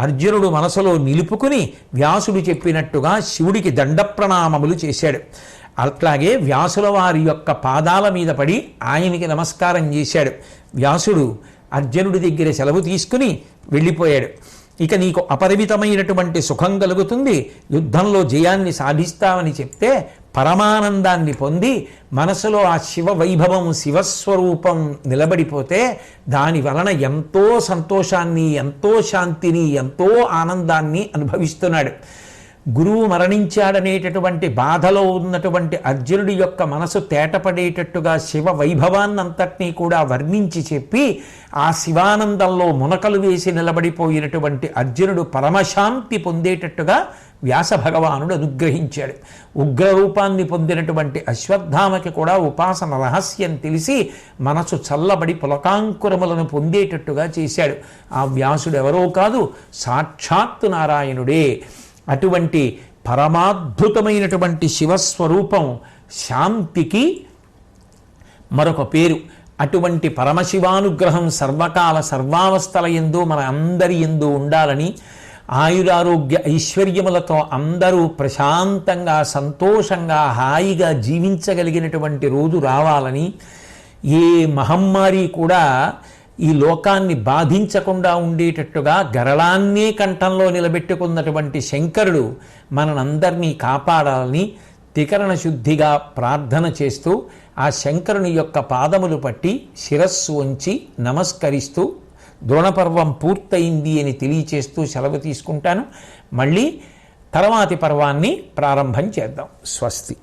అర్జునుడు మనసులో నిలుపుకుని వ్యాసుడు చెప్పినట్టుగా శివుడికి దండప్రణామములు చేశాడు. అట్లాగే వ్యాసుల వారి యొక్క పాదాల మీద పడి ఆయనకి నమస్కారం చేశాడు. వ్యాసుడు అర్జునుడి దగ్గర సెలవు తీసుకుని వెళ్ళిపోయాడు. ఇక నీకు అపరిమితమైనటువంటి సుఖం కలుగుతుంది, యుద్ధంలో జయాన్ని సాధిస్తావని చెప్తే పరమానందాన్ని పొంది మనసులో ఆ శివ వైభవం శివస్వరూపం నిలబడిపోతే దాని వలన ఎంతో సంతోషాన్ని, ఎంతో శాంతిని, ఎంతో ఆనందాన్ని అనుభవిస్తున్నాడు. గురువు మరణించాడనేటటువంటి బాధలో ఉన్నటువంటి అర్జునుడి యొక్క మనసు తేటపడేటట్టుగా శివ వైభవాన్నంతటినీ కూడా వర్ణించి చెప్పి ఆ శివానందంలో మునకలు వేసి నిలబడిపోయినటువంటి అర్జునుడు పరమశాంతి పొందేటట్టుగా వ్యాస భగవానుడు అనుగ్రహించాడు. ఉగ్రరూపాన్ని పొందినటువంటి అశ్వత్థామకి కూడా ఉపాసన రహస్యం తెలిసి మనసు చల్లబడి పులకాంకురములను పొందేటట్టుగా చేశాడు. ఆ వ్యాసుడు ఎవరో కాదు, సాక్షాత్తు నారాయణుడే. అటువంటి పరమాద్భుతమైనటువంటి శివస్వరూపం శాంతికి మరొక పేరు. అటువంటి పరమశివానుగ్రహం సర్వకాల సర్వావస్థల యందు మన అందరి యందు ఉండాలని, ఆయురారోగ్య ఐశ్వర్యములతో అందరూ ప్రశాంతంగా సంతోషంగా హాయిగా జీవించగలిగినటువంటి రోజు రావాలని, ఏ మహమ్మారి కూడా ఈ లోకాన్ని బాధించకుండా ఉండేటట్టుగా గరళాన్నే కంఠంలో నిలబెట్టుకున్నటువంటి శంకరుడు మనందరినీ కాపాడాలని త్రికరణ శుద్ధిగా ప్రార్థన చేస్తూ ఆ శంకరుని యొక్క పాదములు పట్టి శిరస్సు వంచి నమస్కరిస్తూ ద్రోణపర్వం పూర్తయింది అని తెలియచేస్తూ సెలవు తీసుకుంటాను. మళ్ళీ తర్వాతి పర్వాన్ని ప్రారంభం చేద్దాం. స్వస్తి.